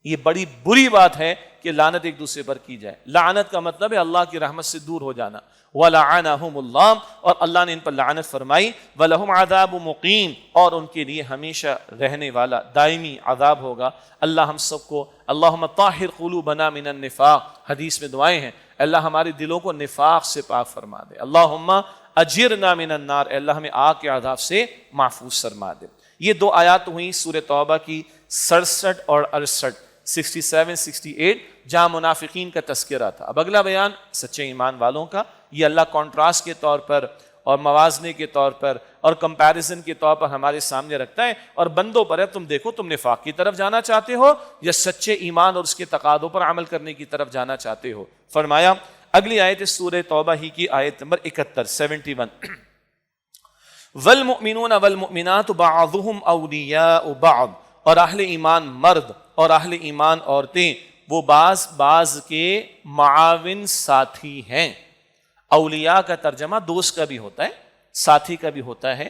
A: یہ بڑی بری بات ہے کہ لعنت ایک دوسرے پر کی جائے۔ لعنت کا مطلب ہے اللہ کی رحمت سے دور ہو جانا۔ وَلَعَنَهُمُ اللَّهُ، اور اللہ نے ان پر لعنت فرمائی۔ وَلَهُمْ عَذَابٌ مُقِيمٌ، اور ان کے لیے ہمیشہ رہنے والا دائمی عذاب ہوگا۔ اللہ ہم سب کو اللہم طاہر قلوبنا من النفاق، حدیث میں دعائیں ہیں، اللہ ہمارے دلوں کو نفاق سے پاک فرما دے۔ اللہم اجرنا من النار، اللہ ہمیں آگ کے عذاب سے محفوظ فرما دے۔ یہ 2 آیات ہوئیں سورہ توبہ کی 67 اور 68، 67-68، جہاں منافقین کا تذکرہ تھا۔ اب اگلا بیان سچے ایمان والوں کا، یہ اللہ کنٹراسٹ کے طور پر اور موازنے کے طور پر اور کمپیریزن کے طور پر ہمارے سامنے رکھتا ہے، اور بندوں پر ہے، تم دیکھو تم نفاق کی طرف جانا چاہتے ہو یا سچے ایمان اور اس کے تقاضوں پر عمل کرنے کی طرف جانا چاہتے ہو۔ فرمایا اگلی آیت سورہ توبہ ہی کی آیت نمبر 71 والمؤمنون والمؤمنات بعضهم اولیاء بعض، اور اہل ایمان مرد اور اہل ایمان عورتیں وہ بعض کے معاون ساتھی ہیں۔ اولیاء کا ترجمہ دوست کا بھی ہوتا ہے، ساتھی کا بھی ہوتا ہے،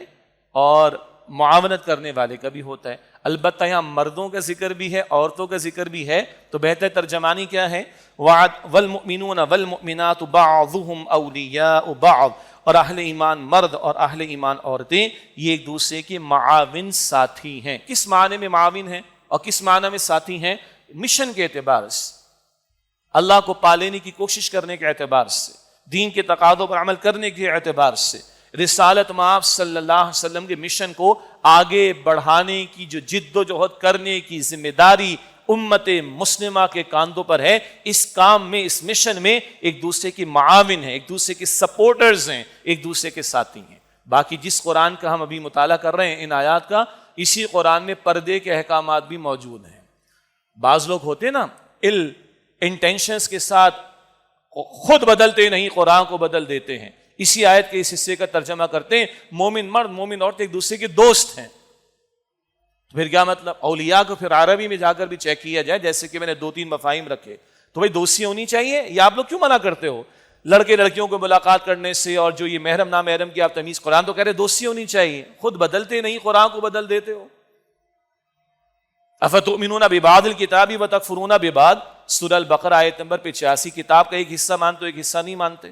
A: اور معاونت کرنے والے کا بھی ہوتا ہے۔ البتہ یہاں مردوں کا ذکر بھی ہے، عورتوں کا ذکر بھی ہے، تو بہتر ترجمانی کیا ہے؟ والمؤمنون والمؤمنات بعضهم اولیاء بعض، اور اہل ایمان مرد اور اہل ایمان عورتیں یہ ایک دوسرے کے معاون ساتھی ہیں۔ کس معنی میں معاون ہیں اور کس معنی میں ساتھی ہیں؟ مشن کے اعتبار سے، اللہ کو پا لینے کی کوشش کرنے کے اعتبار سے، دین کے تقاضوں پر عمل کرنے کے اعتبار سے، رسالت مآب صلی اللہ علیہ وسلم کے مشن کو آگے بڑھانے کی جو جد و جہد کرنے کی ذمہ داری امت مسلمہ کے کاندھوں پر ہے۔ اس کام میں، اس مشن میں ایک دوسرے کی معاون ہیں، ایک دوسرے کے سپورٹرز ہیں، ایک دوسرے کے ساتھی ہیں۔ باقی جس قرآن کا ہم ابھی مطالعہ کر رہے ہیں، ان آیات کا، اسی قرآن میں پردے کے احکامات بھی موجود ہیں۔ بعض لوگ ہوتے نا انٹینشنز کے ساتھ خود بدلتے نہیں، قرآن کو بدل دیتے ہیں۔ اسی آیت کے اس حصے کا ترجمہ کرتے ہیں مومن مرد مومن عورت ایک دوسرے کے دوست ہیں۔ تو پھر کیا مطلب؟ اولیاء کو پھر عربی میں جا کر بھی چیک کیا جائے، جیسے کہ میں نے 2-3 مفاہیم رکھے، تو بھائی دوستی ہونی چاہیے، یا آپ لوگ کیوں منع کرتے ہو لڑکے لڑکیوں کو ملاقات کرنے سے، اور جو یہ محرم نامحرم کی آپ تمیز، قرآن تو کہہ رہے دوستی ہونی چاہیے، خود بدلتے نہیں، قرآن کو بدل دیتے ہو۔ افتؤمنون ببعض الکتاب وتکفرون ببعض، سورہ البقرہ آیت نمبر 85، کتاب کا ایک حصہ مانتے ہو ایک حصہ نہیں مانتے۔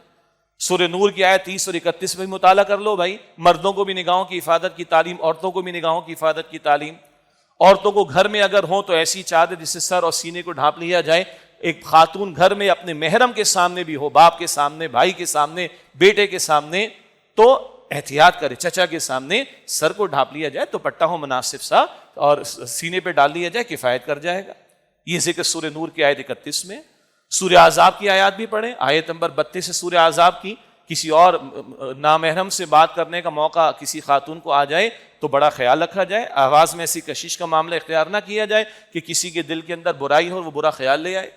A: سورہ نور کی آیت 30 اور 31 میں مطالعہ کر لو بھائی، مردوں کو بھی نگاہوں کی حفاظت کی تعلیم، عورتوں کو بھی نگاہوں کی حفاظت کی تعلیم۔ عورتوں کو گھر میں اگر ہوں تو ایسی چادر جس سے سر اور سینے کو ڈھانپ لیا جائے۔ ایک خاتون گھر میں اپنے محرم کے سامنے بھی ہو، باپ کے سامنے، بھائی کے سامنے، بیٹے کے سامنے، تو احتیاط کرے، چچا کے سامنے سر کو ڈھانپ لیا جائے تو پٹا ہو مناسب سا اور سینے پہ ڈال لیا جائے، کفایت کر جائے گا۔ یہ ذکر سورہ نور کی آیت 31 میں۔ سورہ احزاب کی آیات بھی پڑھیں، آیت نمبر 32 سے سورہ احزاب کی، کسی اور نامحرم سے بات کرنے کا موقع کسی خاتون کو آ جائے تو بڑا خیال رکھا جائے، آواز میں ایسی کشش کا معاملہ اختیار نہ کیا جائے کہ کسی کے دل کے اندر برائی ہو اور وہ برا خیال لے آئے۔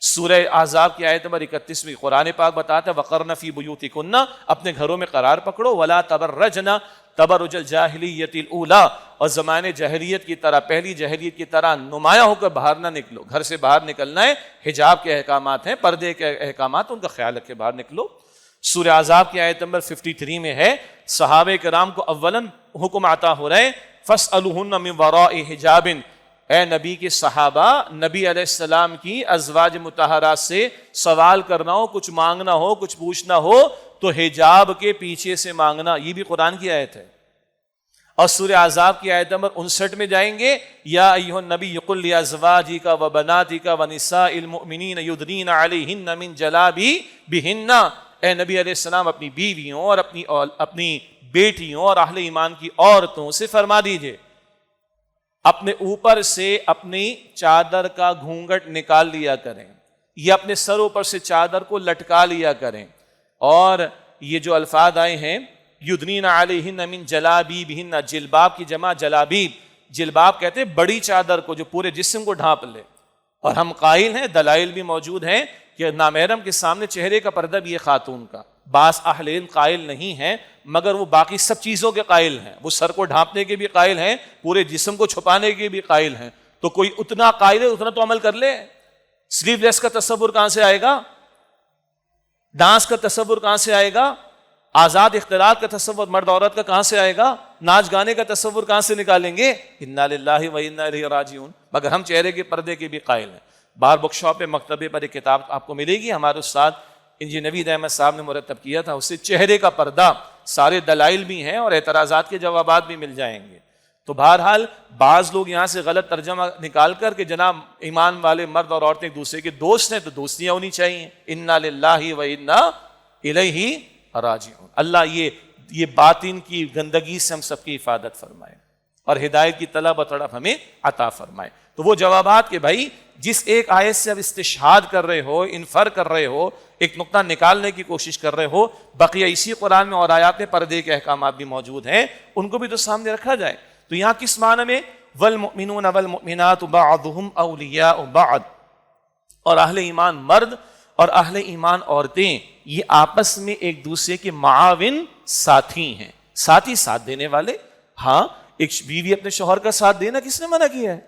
A: سورہ احزاب کی آیت نمبر 31 میں قرآن پاک بتاتا ہے وَقَرْنَ فِي بُيُوتِكُنَّ، اپنے گھروں میں قرار پکڑو، وَلَا تَبَرَّجْنَ تَبَرُّجَ الْجَاهِلِيَّةِ الْأُولَىٰ، اور زمانے جاہلیت کی طرح، پہلی جاہلیت کی طرح نمایاں ہو کر باہر نہ نکلو۔ گھر سے باہر نکلنا ہے، حجاب کے احکامات ہیں، پردے کے احکامات، ان کا خیال رکھ کے باہر نکلو۔ سورہ احزاب کی آیت نمبر 53 میں ہے صحابہ کرام کو اولاً حکم عطا ہو رہے فَاسْأَلُوهُنَّ مِن وَرَاءِ حِجَابٍ، اے نبی کے صحابہ، نبی علیہ السلام کی ازواج مطہرات سے سوال کرنا ہو، کچھ مانگنا ہو، کچھ پوچھنا ہو تو حجاب کے پیچھے سے مانگنا۔ یہ بھی قرآن کی آیت ہے۔ اور سورہ احزاب کی آیت نمبر 59 میں جائیں گے، یا ایھا النبی قل لازواجک وبناتک ونساء المؤمنین یدنین علیہن من جلابیبہن، اے نبی علیہ السلام اپنی بیویوں اور اپنی بیٹیوں اور اہل ایمان کی عورتوں سے فرما دیجئے اپنے اوپر سے اپنی چادر کا گھونگھٹ نکال لیا کریں یا اپنے سر اوپر سے چادر کو لٹکا لیا کریں. اور یہ جو الفاظ آئے ہیں یدنین علیہن من جلابیبہن، جلباب کی جمع جلابیب. جلباب کہتے ہیں بڑی چادر کو جو پورے جسم کو ڈھانپ لے. اور ہم قائل ہیں، دلائل بھی موجود ہیں کہ نامحرم کے سامنے چہرے کا پردہ بھی ہے خاتون کا. بعض اہل علم قائل نہیں ہیں مگر وہ باقی سب چیزوں کے قائل ہیں. وہ سر کو ڈھانپنے کے بھی قائل ہیں، پورے جسم کو چھپانے کے بھی قائل ہیں. تو کوئی اتنا قائل ہے اتنا تو عمل کر لے. سلیو لیس کا تصور کہاں سے آئے گا؟ ڈانس کا تصور کہاں سے آئے گا؟ آزاد اختلاط کا تصور مرد عورت کا کہاں سے آئے گا؟ ناچ گانے کا تصور کہاں سے نکالیں گے؟ انا للہ و انا الیہ راجعون. مگر ہم چہرے کے پردے کے بھی قائل ہیں. باہر بک شاپ پہ مکتبے پر ایک کتاب آپ کو ملے گی، ہمارے استاد انجینئر نوید احمد صاحب نے مرتب کیا تھا. اس سے چہرے کا پردہ سارے دلائل بھی ہیں اور اعتراضات کے جوابات بھی مل جائیں گے. تو بہرحال بعض لوگ یہاں سے غلط ترجمہ نکال کر کہ جناب ایمان والے مرد اور عورتیں ایک دوسرے کے دوست ہیں تو دوستیاں ہونی چاہیے. انا للہ و انا الیہ راجعون. اللہ یہ باطن کی گندگی سے ہم سب کی حفاظت فرمائے اور ہدایت کی طلب و طلب ہمیں عطا فرمائے. تو وہ جوابات کہ بھائی جس ایک آیت سے اب استشہاد کر رہے ہو، انفر کر رہے ہو، ایک نقطہ نکالنے کی کوشش کر رہے ہو، بقیہ اسی قرآن میں اور آیات میں پردے کے احکامات بھی موجود ہیں، ان کو بھی تو سامنے رکھا جائے. تو یہاں کس معنی میں والمؤمنون والمؤمنات بعضهم اولیاء بعض، اور اہل ایمان مرد اور اہل ایمان عورتیں یہ آپس میں ایک دوسرے کے معاون ساتھی ہیں، ساتھی ساتھ دینے والے. ہاں ایک بیوی اپنے شوہر کا ساتھ دینا کس نے منع کیا ہے؟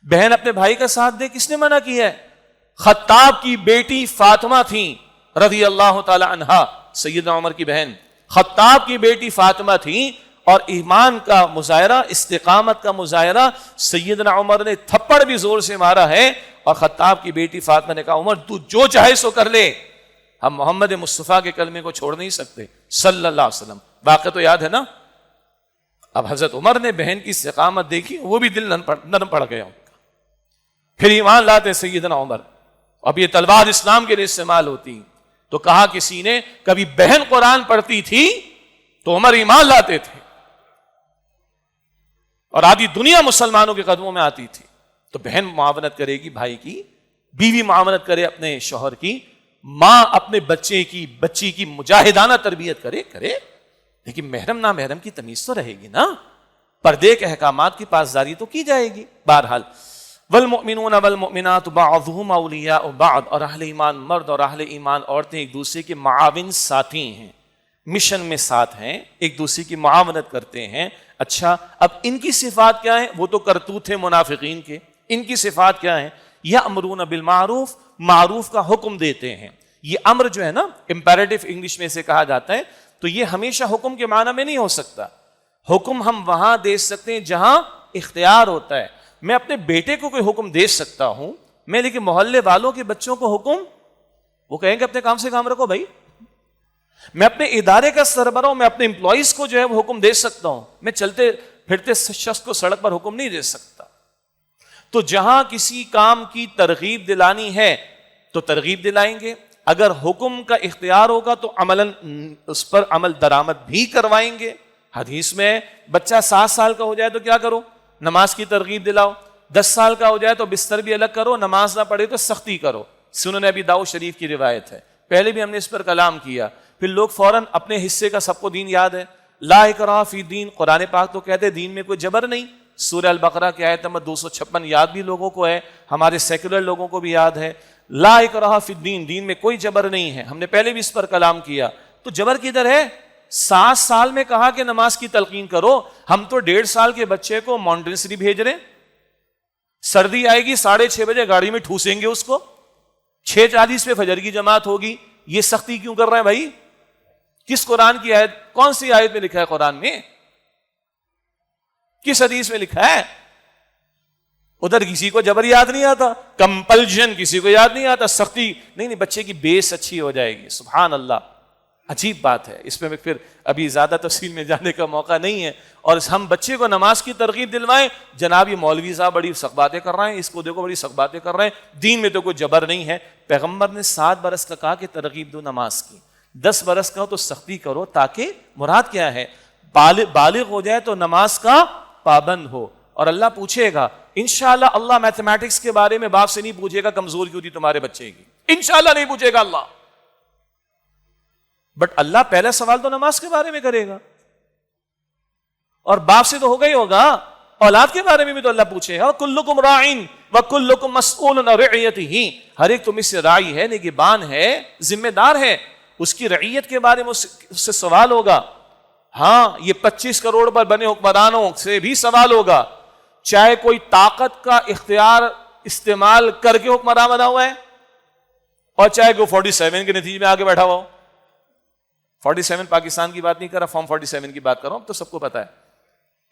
A: بہن اپنے بھائی کا ساتھ دے کس نے منع کیا ہے؟ خطاب کی بیٹی فاطمہ تھیں رضی اللہ تعالی عنہا، سیدنا عمر کی بہن. خطاب کی بیٹی فاطمہ تھیں اور ایمان کا مظاہرہ، استقامت کا مظاہرہ سیدنا عمر نے تھپڑ بھی زور سے مارا ہے اور خطاب کی بیٹی فاطمہ نے کہا عمر تو جو چاہے سو کر لے، ہم محمد مصطفیٰ کے کلمے کو چھوڑ نہیں سکتے صلی اللہ علیہ وسلم. واقعہ تو یاد ہے نا. اب حضرت عمر نے بہن کی استقامت دیکھی، وہ بھی دل نرم پڑ گیا. پھر ایمان لاتے سیدنا عمر. اب یہ تلوار اسلام کے لیے استعمال ہوتی. تو کہا کسی نے کبھی بہن قرآن پڑھتی تھی تو عمر ایمان لاتے تھے اور آدھی دنیا مسلمانوں کے قدموں میں آتی تھی. تو بہن معاونت کرے گی بھائی کی، بیوی معاونت کرے اپنے شوہر کی، ماں اپنے بچی کی مجاہدانہ تربیت کرے لیکن محرم نہ محرم کی تمیز تو رہے گی نا. پردے کے احکامات کی پاسداری تو کی جائے گی. بہرحال والمؤمنون والمؤمنات بعضهم اولیاء بعض، اور اہل ایمان مرد اور اہل ایمان عورتیں ایک دوسرے کے معاون ساتھی ہیں، مشن میں ساتھ ہیں، ایک دوسرے کی معاونت کرتے ہیں. اچھا اب ان کی صفات کیا ہیں؟ وہ تو کرتوت ہیں منافقین کے. ان کی صفات کیا ہیں؟ یأمرون بالمعروف، معروف کا حکم دیتے ہیں. یہ امر جو ہے نا امپیریٹو انگلش میں سے کہا جاتا ہے، تو یہ ہمیشہ حکم کے معنی میں نہیں ہو سکتا. حکم ہم وہاں دے سکتے ہیں جہاں اختیار ہوتا ہے. میں اپنے بیٹے کو کوئی حکم دے سکتا ہوں میں، لیکن محلے والوں کے بچوں کو حکم، وہ کہیں گے اپنے کام سے کام رکھو بھائی. میں اپنے ادارے کا سربراہ ہوں، میں اپنے امپلائیز کو جو ہے وہ حکم دے سکتا ہوں، میں چلتے پھرتے شخص کو سڑک پر حکم نہیں دے سکتا. تو جہاں کسی کام کی ترغیب دلانی ہے تو ترغیب دلائیں گے، اگر حکم کا اختیار ہوگا تو عملاً اس پر عمل درآمد بھی کروائیں گے. حدیث میں بچہ 7 سال کا ہو جائے تو کیا کرو؟ نماز کی ترغیب دلاؤ. 10 سال کا ہو جائے تو بستر بھی الگ کرو، نماز نہ پڑھے تو سختی کرو. سنن ابی داؤد شریف کی روایت ہے، پہلے بھی ہم نے اس پر کلام کیا. پھر لوگ فوراً اپنے حصے کا، سب کو دین یاد ہے، لا اکراہ فی دین، قرآن پاک تو کہتے دین میں کوئی جبر نہیں. سورہ البقرہ کی آیت نمبر 256 یاد بھی لوگوں کو ہے، ہمارے سیکولر لوگوں کو بھی یاد ہے. لا اکراہ فی الدین، دین میں کوئی جبر نہیں ہے. ہم نے پہلے بھی اس پر کلام کیا. تو جبر کدھر ہے؟ 7 سال میں کہا کہ نماز کی تلقین کرو، ہم تو 1.5 سال کے بچے کو مونٹیسری بھیج رہے ہیں. سردی آئے گی 6:30 بجے گاڑی میں ٹھوسیں گے اس کو، 6:40 پہ فجر کی جماعت ہوگی. یہ سختی کیوں کر رہے ہیں بھائی؟ کس قرآن کی آیت، کون سی آیت میں لکھا ہے قرآن میں؟ کس حدیث میں لکھا ہے؟ ادھر کسی کو جبر یاد نہیں آتا، کمپلشن کسی کو یاد نہیں آتا، سختی نہیں. بچے کی بیس اچھی ہو جائے گی. سبحان اللہ، عجیب بات ہے. اس میں پھر ابھی زیادہ تفصیل میں جانے کا موقع نہیں ہے. اور ہم بچے کو نماز کی ترغیب دلوائیں، جناب یہ مولوی صاحب بڑی سخت باتیں کر رہے ہیں، اس کو دیکھو بڑی سخت باتیں کر رہے ہیں، دین میں تو کوئی جبر نہیں ہے. پیغمبر نے 7 برس کا کہا کہ ترغیب دو نماز کی، 10 برس کا ہو تو سختی کرو، تاکہ مراد کیا ہے، بالغ ہو جائے تو نماز کا پابند ہو. اور اللہ پوچھے گا انشاءاللہ، اللہ میتھمیٹکس کے بارے میں باپ سے نہیں پوچھے گا کمزور کیوں تھی تمہارے بچے کی، انشاءاللہ نہیں پوچھے گا اللہ. بٹ اللہ پہلا سوال تو نماز کے بارے میں کرے گا، اور باپ سے تو ہوگا ہی ہوگا، اولاد کے بارے میں بھی تو اللہ پوچھے گا. کلکم راعٍ وکلکم مسئول عن رعیتہ، ہر ایک تم اس سے راعی ہے، نگہبان ہے، ذمہ دار ہے، اس کی رعیت کے بارے میں اس سے سوال ہوگا. ہاں، یہ 25 کروڑ پر بنے حکمرانوں سے بھی سوال ہوگا، چاہے کوئی طاقت کا اختیار استعمال کر کے حکمران بنا ہوا ہے، اور چاہے کوئی 47 کے نتیجے میں آگے بیٹھا ہوا ہو. 47 پاکستان کی بات نہیں کر رہا، فارم 47 کی بات کر رہا ہوں، تو سب کو پتا ہے.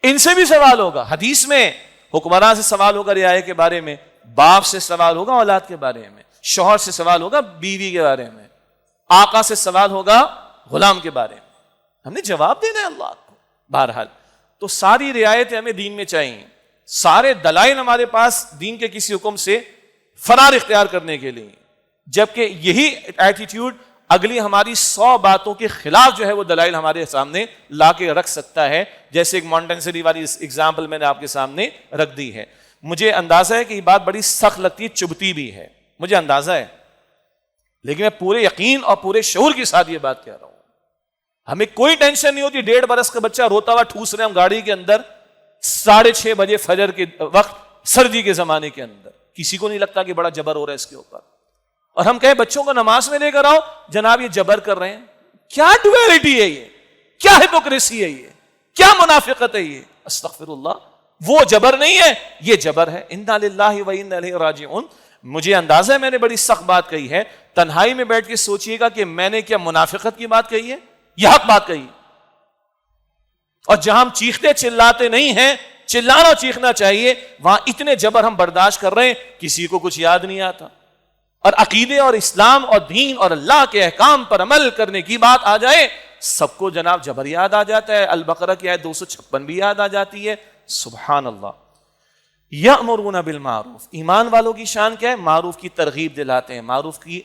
A: ان سے بھی سوال ہوگا. حدیث میں حکمران سے سوال ہوگا رعایا کے بارے میں، باپ سے سوال ہوگا اولاد کے بارے میں، شوہر سے سوال ہوگا بیوی کے بارے میں، آقا سے سوال ہوگا غلام کے بارے میں. ہم نے جواب دینا ہے اللہ کو. بہرحال تو ساری رعایتیں ہمیں دین میں چاہیے، سارے دلائل ہمارے پاس دین کے کسی حکم سے فرار اختیار کرنے کے لیے، جبکہ یہی ایٹیٹیوڈ اگلی ہماری 100 باتوں کے خلاف جو ہے وہ دلائل ہمارے سامنے لا کے رکھ سکتا ہے. جیسے ایک مونٹینسری والی اگزامپل میں نے آپ کے سامنے رکھ دی ہے. مجھے اندازہ ہے کہ یہ بات بڑی سخت لگتی ہے، چبھتی بھی ہے، مجھے اندازہ ہے، لیکن میں پورے یقین اور پورے شعور کے ساتھ یہ بات کہہ رہا ہوں. ہمیں کوئی ٹینشن نہیں ہوتی 1.5 برس کا بچہ روتا ہوا ٹھوس رہے ہم گاڑی کے اندر 6:30 بجے فجر کے وقت، سردی کے زمانے کے اندر، کسی کو نہیں لگتا کہ بڑا جبر ہو رہا ہے اس کے اوپر. اور ہم کہیں بچوں کو نماز میں لے کر آؤ، جناب یہ جبر کر رہے ہیں. کیا ڈویلٹی ہے یہ، کیا ہپوکریسی ہے یہ، کیا منافقت ہے یہ. استغفر اللہ، وہ جبر نہیں ہے، یہ جبر ہے. انا للہ و انا الیہ راجعون. مجھے اندازہ ہے میں نے بڑی سخت بات کہی ہے، تنہائی میں بیٹھ کے سوچئے گا کہ میں نے کیا منافقت کی بات کہی ہے، یہ حق بات کہی. اور جہاں ہم چیختے چلاتے نہیں ہیں، چلانا چیخنا چاہیے، وہاں اتنے جبر ہم برداشت کر رہے ہیں، کسی کو کچھ یاد نہیں آتا. اور عقیدے اور اسلام اور دین اور اللہ کے احکام پر عمل کرنے کی بات آ جائے، سب کو جناب جبر یاد آ جاتا ہے. البقرہ کی آیت 256 بھی یاد آ جاتی ہے. سبحان اللہ. یأمرون بالمعروف، ایمان والوں کی شان کیا ہے؟ معروف کی ترغیب دلاتے ہیں، معروف کی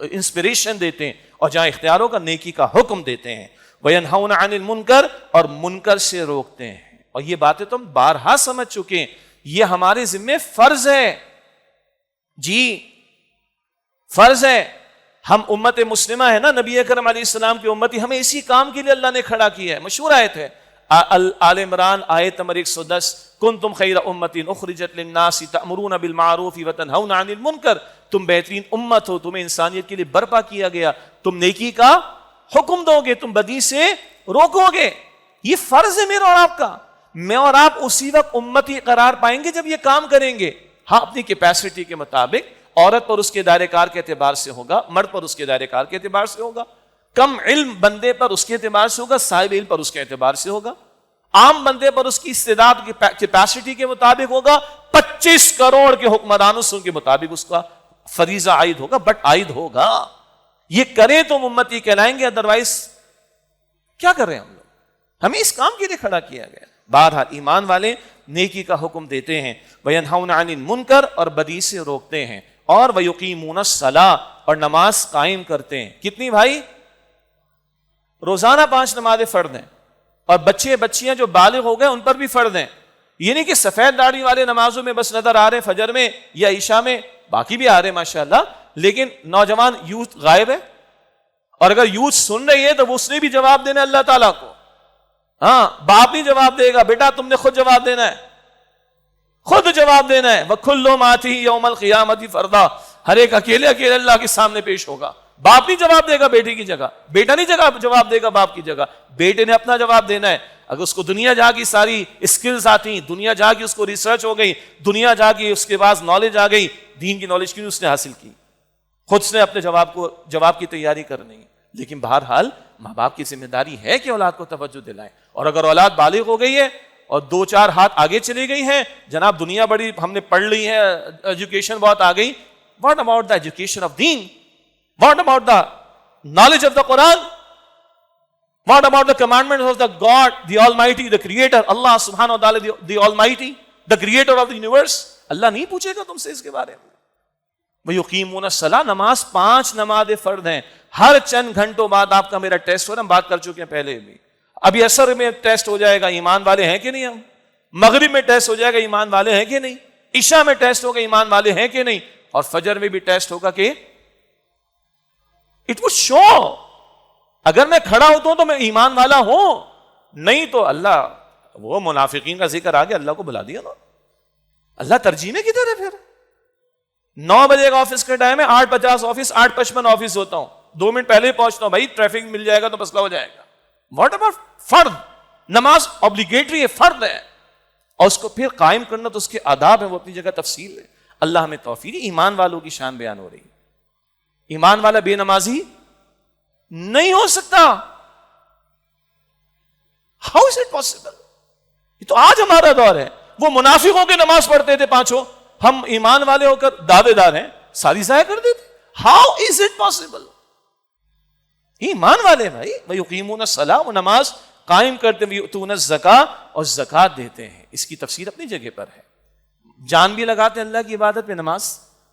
A: انسپریشن دیتے ہیں، اور جہاں اختیاروں کا نیکی کا حکم دیتے ہیں. وینہون عن المنکر، اور منکر سے روکتے ہیں. اور یہ باتیں تو ہم بارہا سمجھ چکے ہیں، یہ ہمارے ذمہ فرض ہے. جی فرض ہے. ہم امت مسلمہ ہے نا، نبی اکرم علیہ السلام کی امتی، ہمیں اسی کام کے لیے اللہ نے کھڑا کیا ہے. مشہور آیت ہے آل عمران آیت نمبر 110، کنتم خیر امت اخرجت للناس تأمرون بالمعروف وتنہون عن المنکر. تم بہترین امت ہو، تمہیں انسانیت کے لیے برپا کیا گیا، تم نیکی کا حکم دو گے، تم بدی سے روکو گے. یہ فرض ہے میرا اور آپ کا. میں اور آپ اسی وقت امتی قرار پائیں گے جب یہ کام کریں گے. ہاں، اپنی کیپیسٹی کے مطابق. عورت پر اس کے دائرہ کار کے اعتبار سے ہوگا، مرد پر اس کے دائرہ کار کے اعتبار سے ہوگا، کم علم بندے پر اس کے اعتبار سے ہوگا، صاحب علم پر اس کے اعتبار سے ہوگا، عام بندے پر اس کی استعداد کی کیپیسٹی کے مطابق ہوگا. 25 کروڑ کے حکمرانوں سے ان کے مطابق اس کا فریضہ عائد ہوگا، بٹ عائد ہوگا. یہ کریں تو امتی کہلائیں گے، ادروائز کیا کر رہے ہیں ہم لوگ؟ ہمیں اس کام کے لیے کھڑا کیا گیا. بہرحال ایمان والے نیکی کا حکم دیتے ہیں، وینہون عن المنکر، اور بدی سے روکتے ہیں، اور ویقیمون الصلاۃ، اور نماز قائم کرتے ہیں. کتنی بھائی؟ روزانہ 5 نمازیں فرض ہیں، اور بچے بچیاں جو بالغ ہو گئے ان پر بھی فرض ہیں. یہ نہیں کہ سفید داڑھی والے نمازوں میں بس نظر آ رہے فجر میں یا عشاء میں، باقی بھی آ رہے ماشاءاللہ، لیکن نوجوان یوتھ غائب ہے. اور اگر یوتھ سن رہی ہے تو اس نے بھی جواب دینا اللہ تعالیٰ کو. ہاں، باپ نہیں جواب دے گا، بیٹا تم نے خود جواب دینا ہے، خود جواب دینا ہے. وَكُلُّ مَاتِهِ يَوْمَ الْقِيَامَةِ فَرْدًا، ہر ایک اکیلے اللہ کے سامنے پیش ہوگا. باپ نہیں جواب دے گا بیٹے کی جگہ، بیٹا نہیں جواب دے گا باپ کی جگہ، بیٹے نے اپنا جواب دینا ہے. اگر اس کو دنیا جا کی ساری اسکلز آتی، دنیا جا کی اس کو ریسرچ ہو گئی، دنیا جا کی اس کے پاس نالج آ گئی، دین کی نالج کیوں اس نے حاصل کی؟ خود سے اپنے جواب کی تیاری کرنی. لیکن بہرحال ماں باپ کی ذمہ داری ہے کہ اولاد کو توجہ دلائیں. اور اگر اولاد بالغ ہو گئی ہے اور 2-4 ہاتھ آگے چلی گئی ہیں، جناب دنیا بڑی ہم نے پڑھ لی ہے، ایجوکیشن بہت آ گئی، what about the education of deen? What about the knowledge of the Quran? What about the commandments of the God the almighty, the creator, Allah سبحانہ و تعالی the almighty, the creator of the universe? اللہ نہیں پوچھے گا تم سے اس کے بارے میں. وَيُقِيمُونَ الصَّلَاةَ، نماز 5 نماز فرض ہیں. ہر چند گھنٹوں بعد آپ کا میرا ٹیسٹ ہو رہا ہے، ہم بات کر چکے ہیں پہلے بھی. ابھی عصر میں ٹیسٹ ہو جائے گا، ایمان والے ہیں کہ نہیں ہم. مغرب میں ٹیسٹ ہو جائے گا، ایمان والے ہیں کہ نہیں. عشاء میں ٹیسٹ ہوگا، ایمان والے ہیں کہ نہیں. اور فجر میں بھی ٹیسٹ ہوگا کہ اٹ وڈ شو. اگر میں کھڑا ہوتا ہوں تو میں ایمان والا ہوں، نہیں تو اللہ، وہ منافقین کا ذکر آ گیا، اللہ کو بلا دیا نا. اللہ ترجیح میں کدھر ہے پھر. 9 بجے کا آفس کا ٹائم ہے، 8:50 آفس، 8:55 آفس ہوتا ہوں، 2 منٹ پہلے پہنچتا ہوں. بھائی ٹریفک مل جائے گا تو مسئلہ ہو جائے گا. واٹ اباؤٹ فرض؟ نماز اوبلیگیٹری ہے، فرض ہے، اور اس کو پھر قائم کرنا تو اس کے آداب ہیں، وہ اپنی جگہ تفصیل ہے. اللہ ہمیں توفیق. ایمان والوں کی شان بیان ہو رہی ہے. ایمان والا بے نمازی نہیں ہو سکتا. How is it possible? یہ تو آج ہمارا دور ہے. وہ منافقوں کے نماز پڑھتے تھے 5، ہم ایمان والے ہو کر دعوے دار ہیں، ساری ضائع کر دیتے. How is it possible? ایمان والے بھائی وَيُقِيمُونَ الصَّلَاةَ، وہ نماز قائم کرتے ہیں، وَيُؤْتُونَ الزَّكَاةَ، اور زکات دیتے ہیں. اس کی تفسیر اپنی جگہ پر ہے. جان بھی لگاتے ہیں اللہ کی عبادت میں نماز،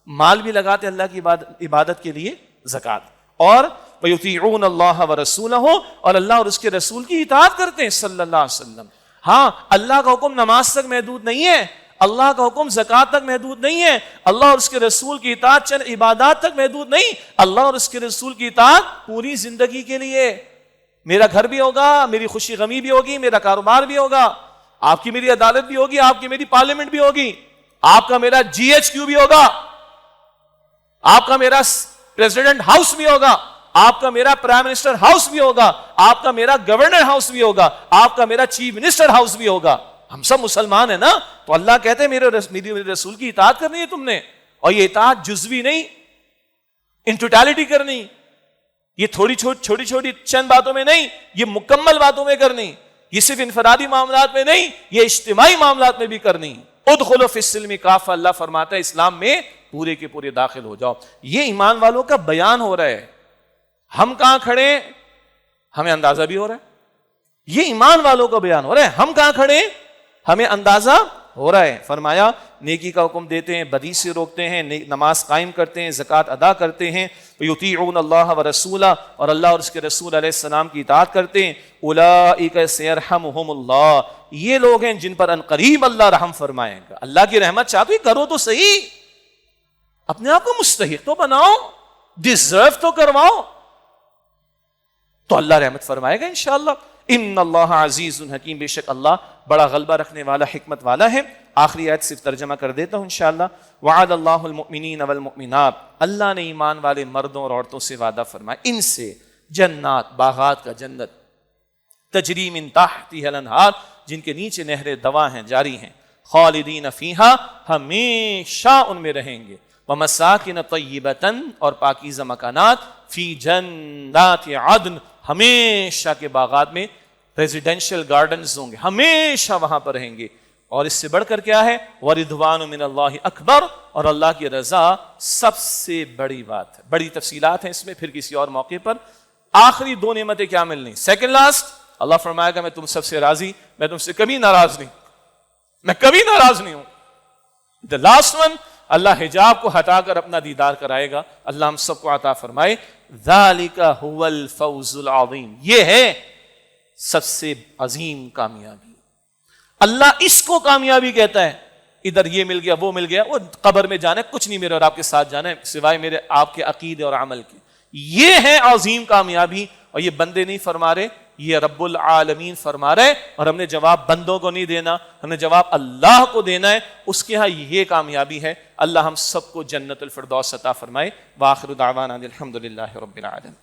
A: مال بھی لگاتے ہیں اللہ کی عبادت کے لیے زکات. اور وَيُطِيعُونَ اللَّهَ وَرَسُولَهُ، اور اللہ اور اس کے رسول کی اطاعت کرتے ہیں صلی اللہ علیہ وسلم. ہاں، اللہ کا حکم نماز تک محدود نہیں ہے، اللہ کا حکم زکات تک محدود نہیں ہے، اللہ اور اس کے رسول کی اطاعت چند عبادات تک محدود نہیں. اللہ اور اس کے رسول کی اطاعت پوری زندگی کے لیے. میرا گھر بھی ہوگا، میری خوشی غمی بھی ہوگی، میرا کاروبار بھی ہوگا، آپ کی میری عدالت بھی ہوگی، آپ کی میری پارلیمنٹ بھی ہوگی، آپ کا میرا GHQ بھی ہوگا، آپ کا میرا پریزیڈنٹ ہاؤس بھی ہوگا، آپ کا میرا پرائم منسٹر ہاؤس بھی ہوگا، آپ کا میرا گورنر ہاؤس بھی ہوگا، آپ کا میرا چیف منسٹر ہاؤس بھی ہوگا. ہم سب مسلمان ہیں نا. تو اللہ کہتے ہیں میرے رسول کی اطاعت کرنی ہے تم نے. اور یہ اطاعت جزوی نہیں، ان ٹوٹالٹی کرنی. یہ چھوٹی چھوٹی چند باتوں میں نہیں، یہ مکمل باتوں میں کرنی. یہ صرف انفرادی معاملات میں نہیں، یہ اجتماعی معاملات میں بھی کرنی. ادخلوا فی السلم کافہ، اللہ فرماتا ہے اسلام میں پورے کے پورے داخل ہو جاؤ. یہ ایمان والوں کا بیان ہو رہا ہے. ہم کہاں کھڑے ہیں ہمیں اندازہ بھی ہو رہا ہے. یہ ایمان والوں کا بیان ہو رہا ہے. ہم کہاں کھڑے ہیں ہمیں اندازہ ہو رہا ہے. فرمایا نیکی کا حکم دیتے ہیں، بدی سے روکتے ہیں، نماز قائم کرتے ہیں، زکات ادا کرتے ہیں. یطیعون اللہ ورسولہ، اور اللہ اور اس کے رسول علیہ السلام کی اطاعت کرتے ہیں. اولئک سیرحمہم اللہ، یہ لوگ ہیں جن پر عنقریب اللہ رحم فرمائے گا. اللہ کی رحمت چاہتے ہی کرو تو صحیح، اپنے آپ کو مستحق تو بناؤ، ڈیزرو تو کرواؤ، تو اللہ رحمت فرمائے گا انشاءاللہ. ان اللہ عزیز حکیم، بے شک اللہ بڑا غلبہ رکھنے والا، حکمت والا ہے. آخری آیت صرف ترجمہ کر دیتا ہوں انشاءاللہ. وعد اللہ المؤمنین والمؤمنات، اللہ نے ایمان والے مردوں اور عورتوں سے وعدہ فرمایا، ان سے جنات، باغات کا جنت، تجری من تحتها الانہار، جن کے نیچے نہریں دوا ہیں، جاری ہیں، خالدین فیہا، ہمیشہ ان میں رہیں گے، ومساکن طیبۃ، اور پاکیزہ مکانات، فی جنات عدن، ہمیشہ کے باغات میں ریزیڈینشل گارڈنز ہوں گے، ہمیشہ وہاں پر رہیں گے. اور اس سے بڑھ کر کیا ہے، وَرِضْوَانُ مِنَ اللَّهِ اکبر، اور اللہ کی رضا سب سے بڑی بات ہے. بڑی تفصیلات ہیں اس میں، پھر کسی اور موقع پر. آخری 2 نعمتیں کیا ملنی، سیکنڈ لاسٹ، اللہ فرمائے گا میں تم سب سے راضی، میں تم سے کبھی ناراض نہیں، میں کبھی ناراض نہیں ہوں. دا لاسٹ ون، اللہ حجاب کو ہٹا کر اپنا دیدار کرائے گا. اللہ ہم سب کو عطا فرمائے. ذالک هو الفوز العظیم، یہ ہے سب سے عظیم کامیابی. اللہ اس کو کامیابی کہتا ہے. ادھر یہ مل گیا، وہ مل گیا، وہ قبر میں جانا ہے، کچھ نہیں میرے اور آپ کے ساتھ جانا ہے سوائے میرے آپ کے عقیدے اور عمل کے. یہ ہے عظیم کامیابی. اور یہ بندے نہیں فرما رہے، یہ رب العالمین فرما رہے. اور ہم نے جواب بندوں کو نہیں دینا، ہم نے جواب اللہ کو دینا ہے. اس کے ہاں یہ کامیابی ہے. اللہ ہم سب کو جنت الفردوس عطا فرمائے. وآخر دعوانا الحمدللہ رب العالمین.